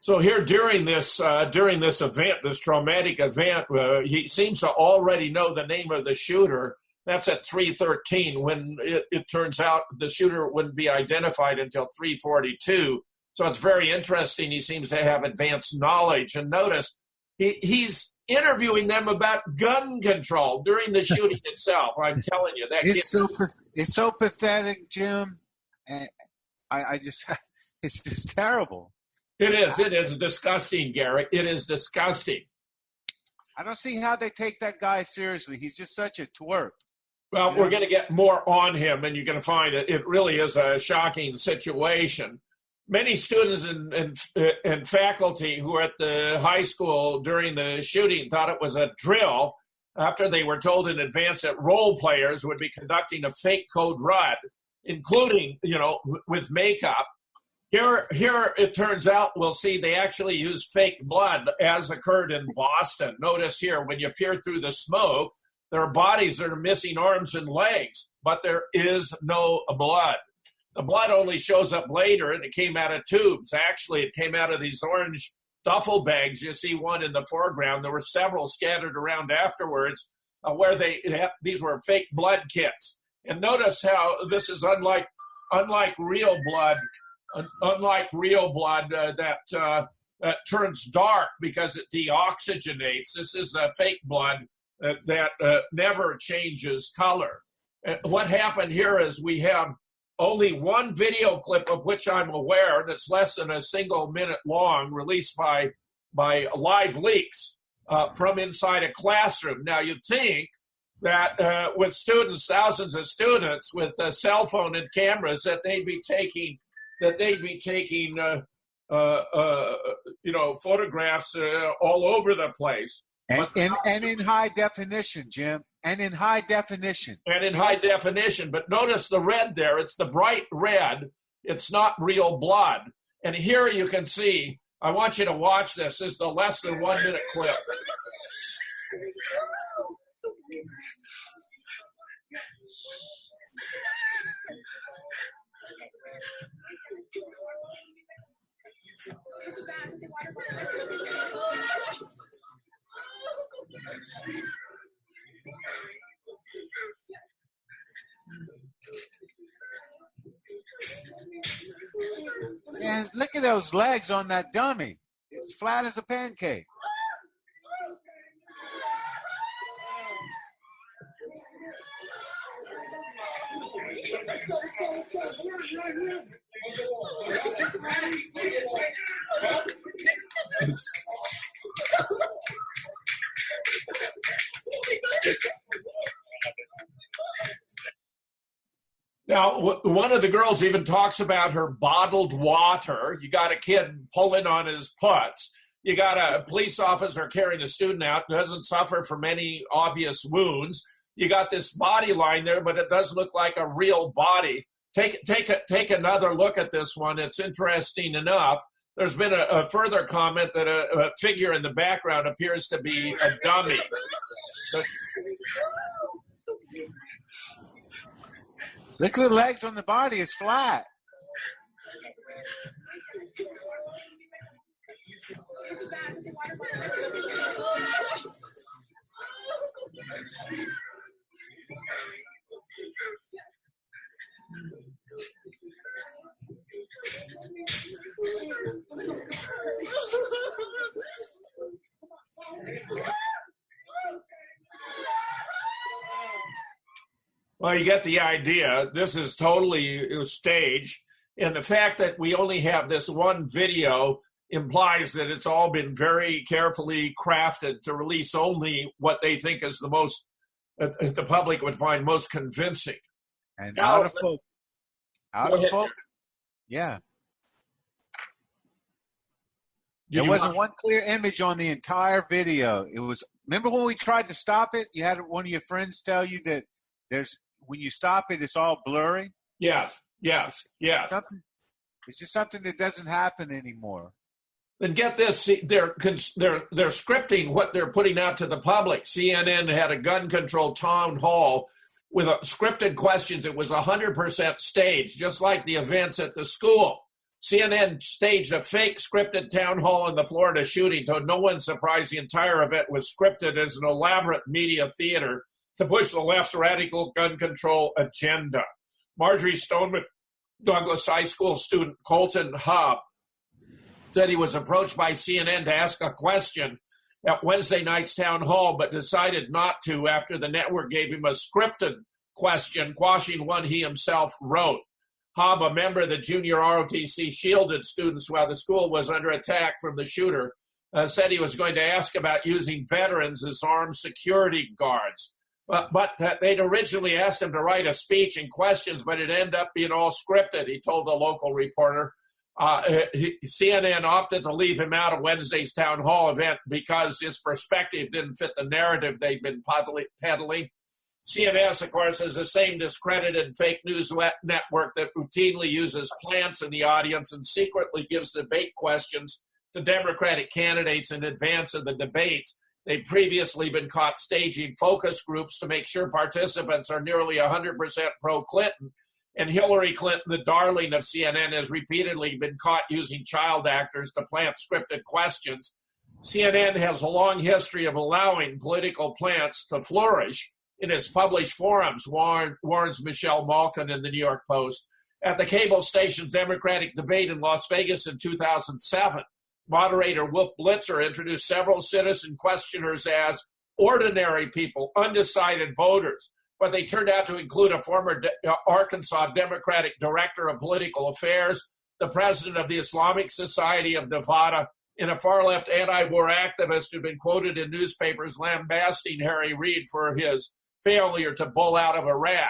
So here during this event, this traumatic event, he seems to already know the name of the shooter. That's at 3:13, when it turns out the shooter wouldn't be identified until 3:42. So it's very interesting. He seems to have advanced knowledge. And notice he's interviewing them about gun control during the shooting itself. I'm telling you that it's so pathetic, Jim. And I just it's just terrible. It is disgusting, Garrett. It is disgusting. I don't see how they take that guy seriously. He's just such a twerp. Well, we're going to get more on him, and you're going to find it really is a shocking situation. Many students and faculty who were at the high school during the shooting thought it was a drill after they were told in advance that role players would be conducting a fake code red, including, with makeup. Here it turns out, we'll see they actually used fake blood, as occurred in Boston. Notice here, when you peer through the smoke, there are bodies that are missing arms and legs, but there is no blood. The blood only shows up later, and it came out of tubes. Actually, it came out of these orange duffel bags. You see one in the foreground. There were several scattered around afterwards where these were fake blood kits. And notice how this is unlike real blood. Unlike real blood that turns dark because it deoxygenates. This is fake blood that never changes color. What happened here is we have only one video clip of which I'm aware that's less than a single minute long, released by Live Leaks from inside a classroom. Now, you'd think that with students, thousands of students with a cell phone and cameras, that they'd be taking photographs all over the place. And in high definition, Jim. And in high definition. But notice the red there. It's the bright red. It's not real blood. And here you can see, I want you to watch this. This is the less than 1 minute clip. And look at those legs on that dummy. It's flat as a pancake. Now, one of the girls even talks about her bottled water. You got a kid pulling on his putts. You got a police officer carrying a student out who doesn't suffer from any obvious wounds. You got this body line there, but it does look like a real body. Take another look at this one. It's interesting enough. There's been a further comment that a figure in the background appears to be a dummy. Look at the legs on the body. It's flat. Well, you get the idea. This is totally staged. And the fact that we only have this one video implies that it's all been very carefully crafted to release only what they think is the most, the public would find most convincing. And out of focus. Out of focus. Yeah. There wasn't one clear image on the entire video. It was, remember when we tried to stop it? You had one of your friends tell you that when you stop it, it's all blurry. Yes. It's just something that doesn't happen anymore. Then get this: they're scripting what they're putting out to the public. CNN had a gun control town hall with scripted questions. It was 100% staged, just like the events at the school. CNN staged a fake scripted town hall in the Florida shooting. To no one's surprise, the entire event was scripted as an elaborate media theater to push the left's radical gun control agenda. Marjorie Stoneman Douglas High School student Colton Hubb said he was approached by CNN to ask a question at Wednesday night's town hall, but decided not to after the network gave him a scripted question, quashing one he himself wrote. Hubb, a member of the junior ROTC, shielded students while the school was under attack from the shooter, said he was going to ask about using veterans as armed security guards. But they'd originally asked him to write a speech and questions, but it ended up being all scripted, he told the local reporter. CNN opted to leave him out of Wednesday's town hall event because his perspective didn't fit the narrative they'd been peddling. CNS, of course, is the same discredited fake news network that routinely uses plants in the audience and secretly gives debate questions to Democratic candidates in advance of the debates. They've previously been caught staging focus groups to make sure participants are nearly 100% pro-Clinton. And Hillary Clinton, the darling of CNN, has repeatedly been caught using child actors to plant scripted questions. CNN has a long history of allowing political plants to flourish in its published forums, warns Michelle Malkin in the New York Post. At the cable station's Democratic debate in Las Vegas in 2007, moderator Wolf Blitzer introduced several citizen questioners as ordinary people, undecided voters, but they turned out to include a former Arkansas Democratic Director of Political Affairs, the president of the Islamic Society of Nevada, and a far-left anti-war activist who'd been quoted in newspapers lambasting Harry Reid for his failure to pull out of Iraq.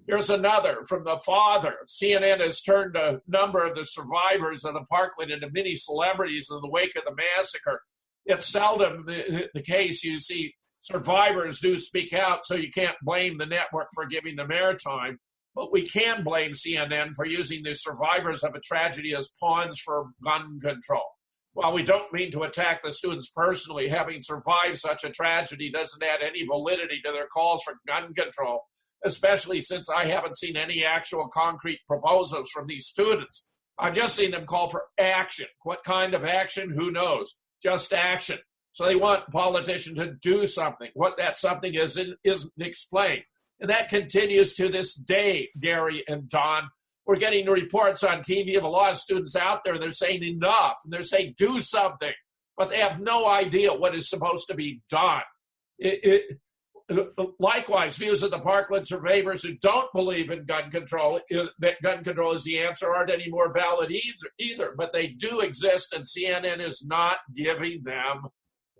Here's another from the father. CNN has turned a number of the survivors of the Parkland into mini celebrities in the wake of the massacre. It's seldom the case you see survivors do speak out, so you can't blame the network for giving them airtime. But we can blame CNN for using the survivors of a tragedy as pawns for gun control. While we don't mean to attack the students personally, having survived such a tragedy doesn't add any validity to their calls for gun control, especially since I haven't seen any actual concrete proposals from these students. I've just seen them call for action. What kind of action? Who knows? Just action. So they want politicians to do something. What that something is isn't explained. And that continues to this day, Gary and Don. We're getting reports on TV of a lot of students out there. They're saying enough, and they're saying do something, but they have no idea what is supposed to be done. Likewise, views of the Parkland survivors who don't believe in gun control, that gun control is the answer, aren't any more valid either. But they do exist, and CNN is not giving them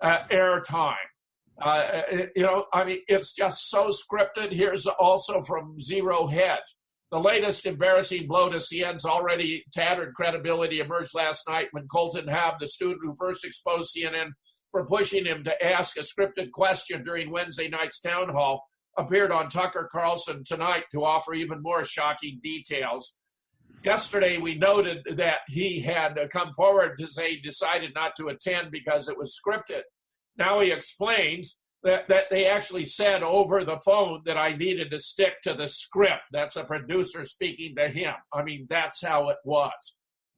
airtime. It's just so scripted. Here's also from Zero Hedge. The latest embarrassing blow to CNN's already tattered credibility emerged last night when Colton Hubb, the student who first exposed CNN for pushing him to ask a scripted question during Wednesday night's town hall, appeared on Tucker Carlson tonight to offer even more shocking details. Yesterday, we noted that he had come forward to say he decided not to attend because it was scripted. Now he explains that they actually said over the phone that I needed to stick to the script. That's a producer speaking to him. I mean, that's how it was.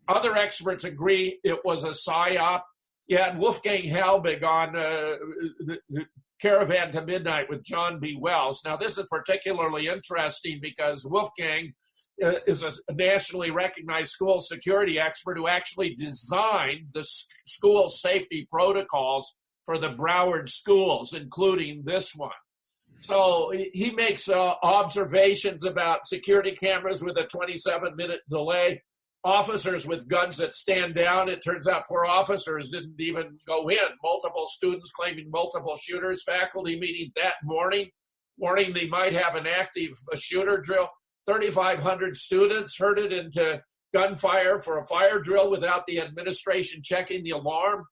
Other experts agree it was a psyop. You had Wolfgang Halbig on the Caravan to Midnight with John B. Wells. Now, this is particularly interesting because Wolfgang is a nationally recognized school security expert who actually designed the school safety protocols for the Broward schools, including this one. So he makes observations about security cameras with a 27-minute delay, officers with guns that stand down. It turns out 4 officers didn't even go in. Multiple students claiming multiple shooters. Faculty meeting that morning, warning they might have an active shooter drill. 3,500 students herded into gunfire for a fire drill without the administration checking the alarm.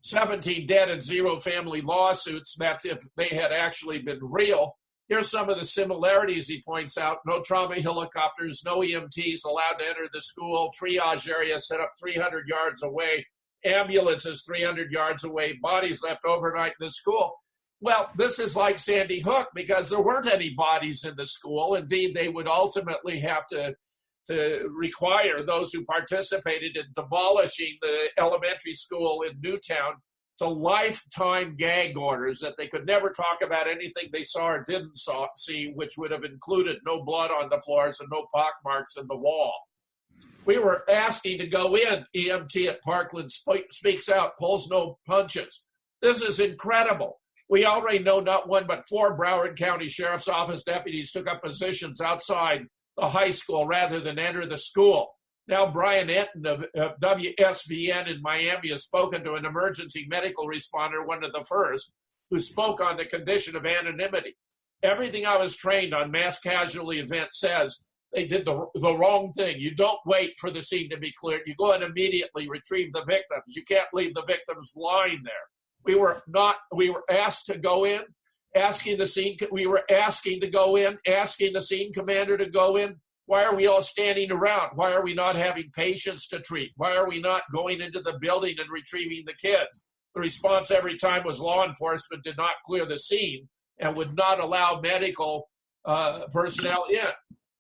17 dead and 0 family lawsuits. That's if they had actually been real. Here's some of the similarities he points out. No trauma helicopters, no EMTs allowed to enter the school, triage area set up 300 yards away, ambulances 300 yards away, bodies left overnight in the school. Well, this is like Sandy Hook because there weren't any bodies in the school. Indeed, they would ultimately have to require those who participated in demolishing the elementary school in Newtown to lifetime gag orders that they could never talk about anything they saw or didn't see, which would have included no blood on the floors and no pock marks in the wall. We were asking to go in. EMT at Parkland speaks out, pulls no punches. This is incredible. We already know not one but 4 Broward County Sheriff's Office deputies took up positions outside the high school rather than enter the school. Now Brian Enton of WSVN in Miami has spoken to an emergency medical responder, one of the first, who spoke on the condition of anonymity. Everything I was trained on mass casualty events says they did the wrong thing. You don't wait for the scene to be cleared. You go and immediately retrieve the victims. You can't leave the victims lying there. We were asked to go in, asking the scene commander to go in. Why are we all standing around? Why are we not having patients to treat? Why are we not going into the building and retrieving the kids? The response every time was law enforcement did not clear the scene and would not allow medical personnel in.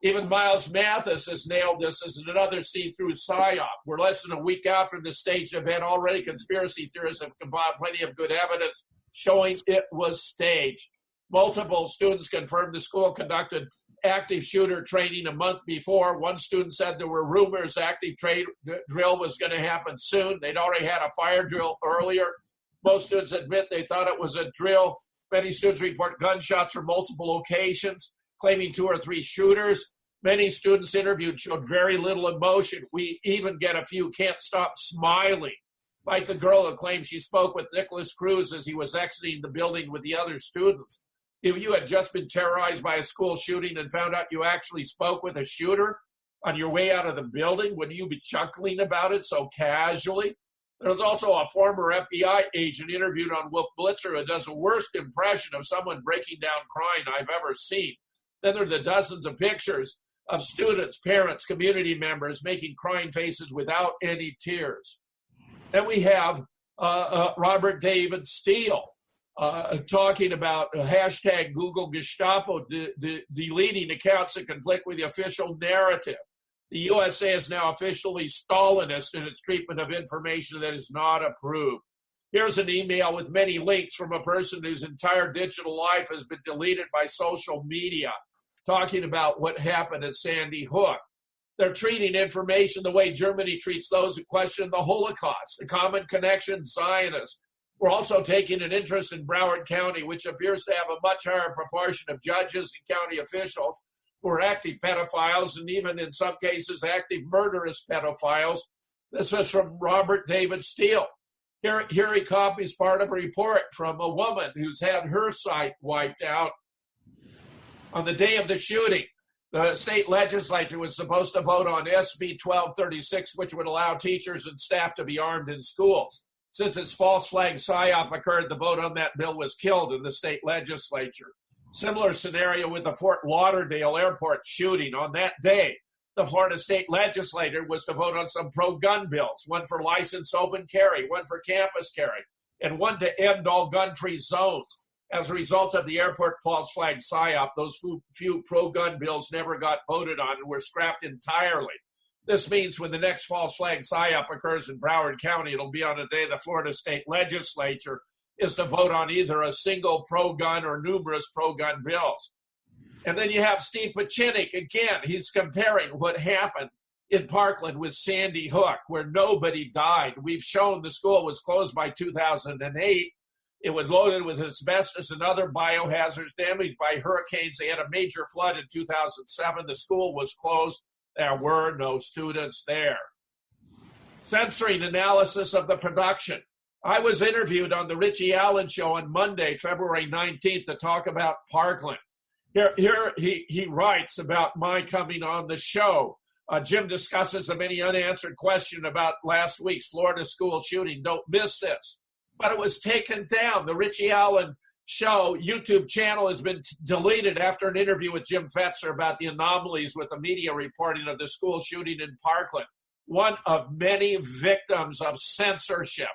Even Miles Mathis has nailed this as another see-through psyop. We're less than a week out from the staged event. Already conspiracy theorists have compiled plenty of good evidence showing it was staged. Multiple students confirmed the school conducted active shooter training a month before. One student said there were rumors active drill was going to happen soon. They'd already had a fire drill earlier. Most students admit they thought it was a drill. Many students report gunshots from multiple locations, claiming 2 or 3 shooters. Many students interviewed showed very little emotion. We even get a few can't stop smiling, like the girl who claimed she spoke with Nicholas Cruz as he was exiting the building with the other students. If you had just been terrorized by a school shooting and found out you actually spoke with a shooter on your way out of the building, would you be chuckling about it so casually? There was also a former FBI agent interviewed on Wolf Blitzer who does the worst impression of someone breaking down crying I've ever seen. Then there are the dozens of pictures of students, parents, community members making crying faces without any tears. Then we have Robert David Steele talking about hashtag Google Gestapo deleting accounts that conflict with the official narrative. The USA is now officially Stalinist in its treatment of information that is not approved. Here's an email with many links from a person whose entire digital life has been deleted by social media, talking about what happened at Sandy Hook. They're treating information the way Germany treats those who question the Holocaust, the common connection, Zionists. We're also taking an interest in Broward County, which appears to have a much higher proportion of judges and county officials who are active pedophiles and even in some cases active murderous pedophiles. This is from Robert David Steele. Here he copies part of a report from a woman who's had her site wiped out. On the day of the shooting, the state legislature was supposed to vote on SB 1236, which would allow teachers and staff to be armed in schools. Since its false flag psyop occurred, the vote on that bill was killed in the state legislature. Similar scenario with the Fort Lauderdale airport shooting. On that day, the Florida state legislature was to vote on some pro-gun bills, one for license open carry, one for campus carry, and one to end all gun-free zones. As a result of the airport false flag psyop, those few pro-gun bills never got voted on and were scrapped entirely. This means when the next false flag psyop occurs in Broward County, it'll be on a day the Florida state legislature is to vote on either a single pro-gun or numerous pro-gun bills. And then you have Steve Pachinik. Again, he's comparing what happened in Parkland with Sandy Hook, where nobody died. We've shown the school was closed by 2008. It was loaded with asbestos and other biohazards damaged by hurricanes. They had a major flood in 2007. The school was closed. There were no students there. Censoring analysis of the production. I was interviewed on the Richie Allen Show on Monday, February 19th, to talk about Parkland. Here he writes about my coming on the show. Jim discusses the many unanswered questions about last week's Florida school shooting. Don't miss this. But it was taken down. The Richie Allen show YouTube channel has been deleted after an interview with Jim Fetzer about the anomalies with the media reporting of the school shooting in Parkland, one of many victims of censorship.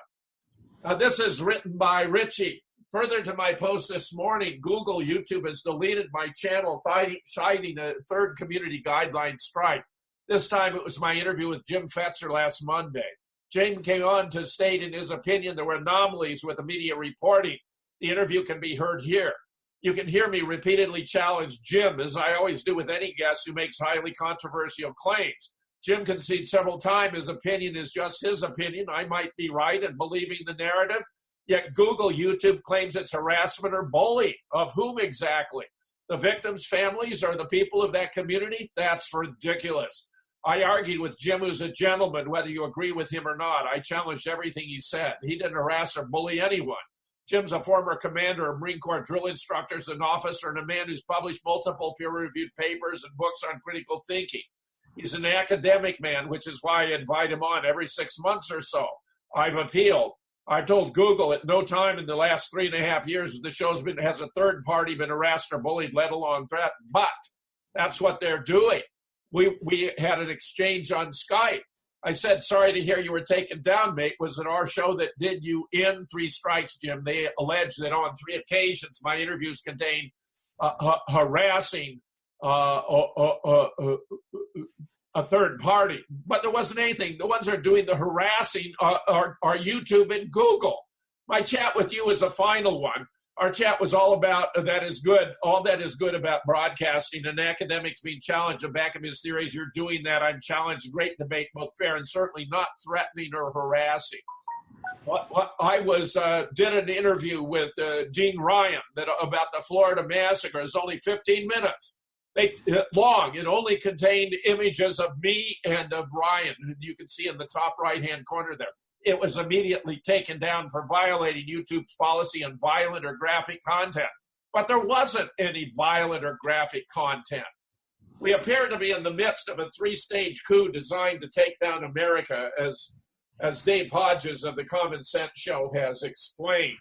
This is written by Richie. Further to my post this morning, YouTube has deleted my channel citing a third community guideline strike. This time it was my interview with Jim Fetzer last Monday. Jim came on to state in his opinion there were anomalies with the media reporting. The interview can be heard here. You can hear me repeatedly challenge Jim, as I always do with any guest who makes highly controversial claims. Jim concedes several times his opinion is just his opinion. I might be right in believing the narrative. Yet YouTube claims it's harassment or bullying. Of whom exactly? The victims' families or the people of that community? That's ridiculous. I argued with Jim, who's a gentleman, whether you agree with him or not. I challenged everything he said. He didn't harass or bully anyone. Jim's a former commander of Marine Corps drill instructors, an officer, and a man who's published multiple peer-reviewed papers and books on critical thinking. He's an academic man, which is why I invite him on every 6 months or so. I've appealed. I've told Google at no time in the last 3.5 years the show's has a third party been harassed or bullied, let alone threatened. But that's what they're doing. We had an exchange on Skype. I said, sorry to hear you were taken down, mate. Was it our show that did you in 3 strikes, Jim? They allege that on 3 occasions my interviews contained harassing a third party. But there wasn't anything. The ones that are doing the harassing are YouTube and Google. My chat with you is a final one. Our chat was all about all that is good about broadcasting and academics being challenged and back of his theories. You're doing that. I'm challenged. Great debate, both fair and certainly not threatening or harassing. I did an interview with Dean Ryan about the Florida massacre. It's only 15 minutes long. It only contained images of me and of Ryan. You can see in the top right-hand corner there. It was immediately taken down for violating YouTube's policy on violent or graphic content. But there wasn't any violent or graphic content. We appear to be in the midst of a 3-stage coup designed to take down America, as Dave Hodges of the Common Sense Show has explained.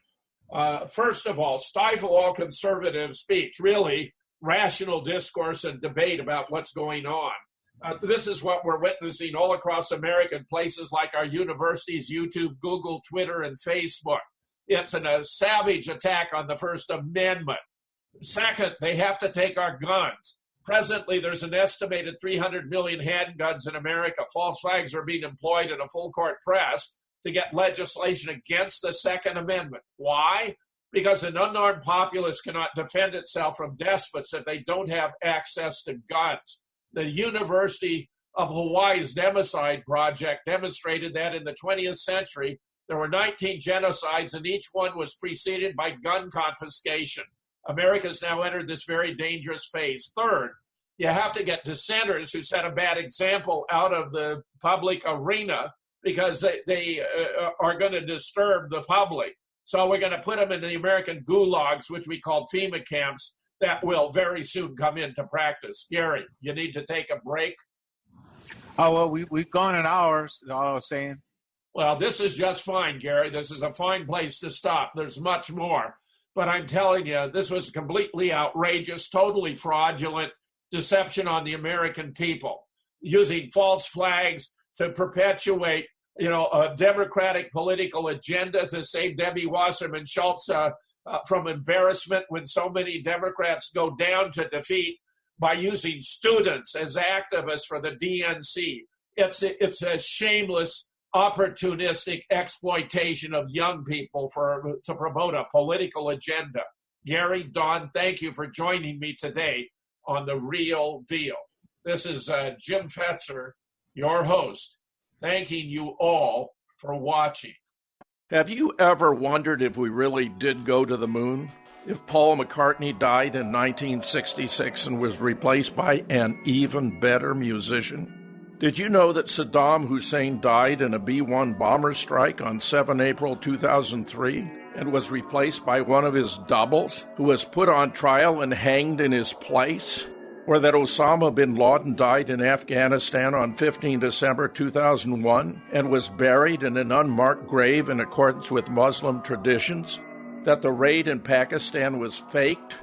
First of all, stifle all conservative speech, really rational discourse and debate about what's going on. This is what we're witnessing all across America in places like our universities, YouTube, Google, Twitter, and Facebook. It's a savage attack on the First Amendment. Second, they have to take our guns. Presently, there's an estimated 300 million handguns in America. False flags are being employed in a full-court press to get legislation against the Second Amendment. Why? Because an unarmed populace cannot defend itself from despots if they don't have access to guns. The University of Hawaii's Democide Project demonstrated that in the 20th century, there were 19 genocides, and each one was preceded by gun confiscation. America's now entered this very dangerous phase. Third, you have to get dissenters who set a bad example out of the public arena because they are going to disturb the public. So we're going to put them in the American gulags, which we call FEMA camps, that will very soon come into practice. Gary, you need to take a break. Oh, well, we've gone an hour, is all I was saying. Well, this is just fine, Gary. This is a fine place to stop. There's much more. But I'm telling you, this was completely outrageous, totally fraudulent deception on the American people, using false flags to perpetuate, a Democratic political agenda to save Debbie Wasserman Schultz from embarrassment when so many Democrats go down to defeat by using students as activists for the DNC. It's a shameless, opportunistic exploitation of young people to promote a political agenda. Gary, Don, thank you for joining me today on The Real Deal. This is Jim Fetzer, your host, thanking you all for watching. Have you ever wondered if we really did go to the moon? If Paul McCartney died in 1966 and was replaced by an even better musician? Did you know that Saddam Hussein died in a B-1 bomber strike on 7 April 2003 and was replaced by one of his doubles who was put on trial and hanged in his place? Or that Osama bin Laden died in Afghanistan on 15 December 2001 and was buried in an unmarked grave in accordance with Muslim traditions? that the raid in Pakistan was faked?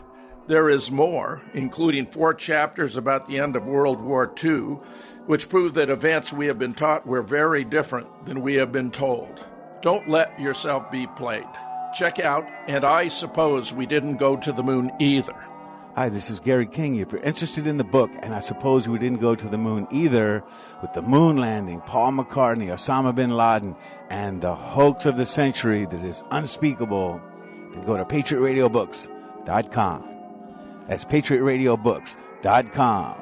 There is more, including 4 chapters about the end of World War II, which prove that events we have been taught were very different than we have been told. Don't let yourself be played. Check out And I Suppose We Didn't Go to the Moon Either. Hi, this is Gary King. If you're interested in the book, And I Suppose We Didn't Go to the Moon Either, with the moon landing, Paul McCartney, Osama bin Laden, and the hoax of the century that is unspeakable, then go to PatriotRadioBooks.com. That's PatriotRadioBooks.com.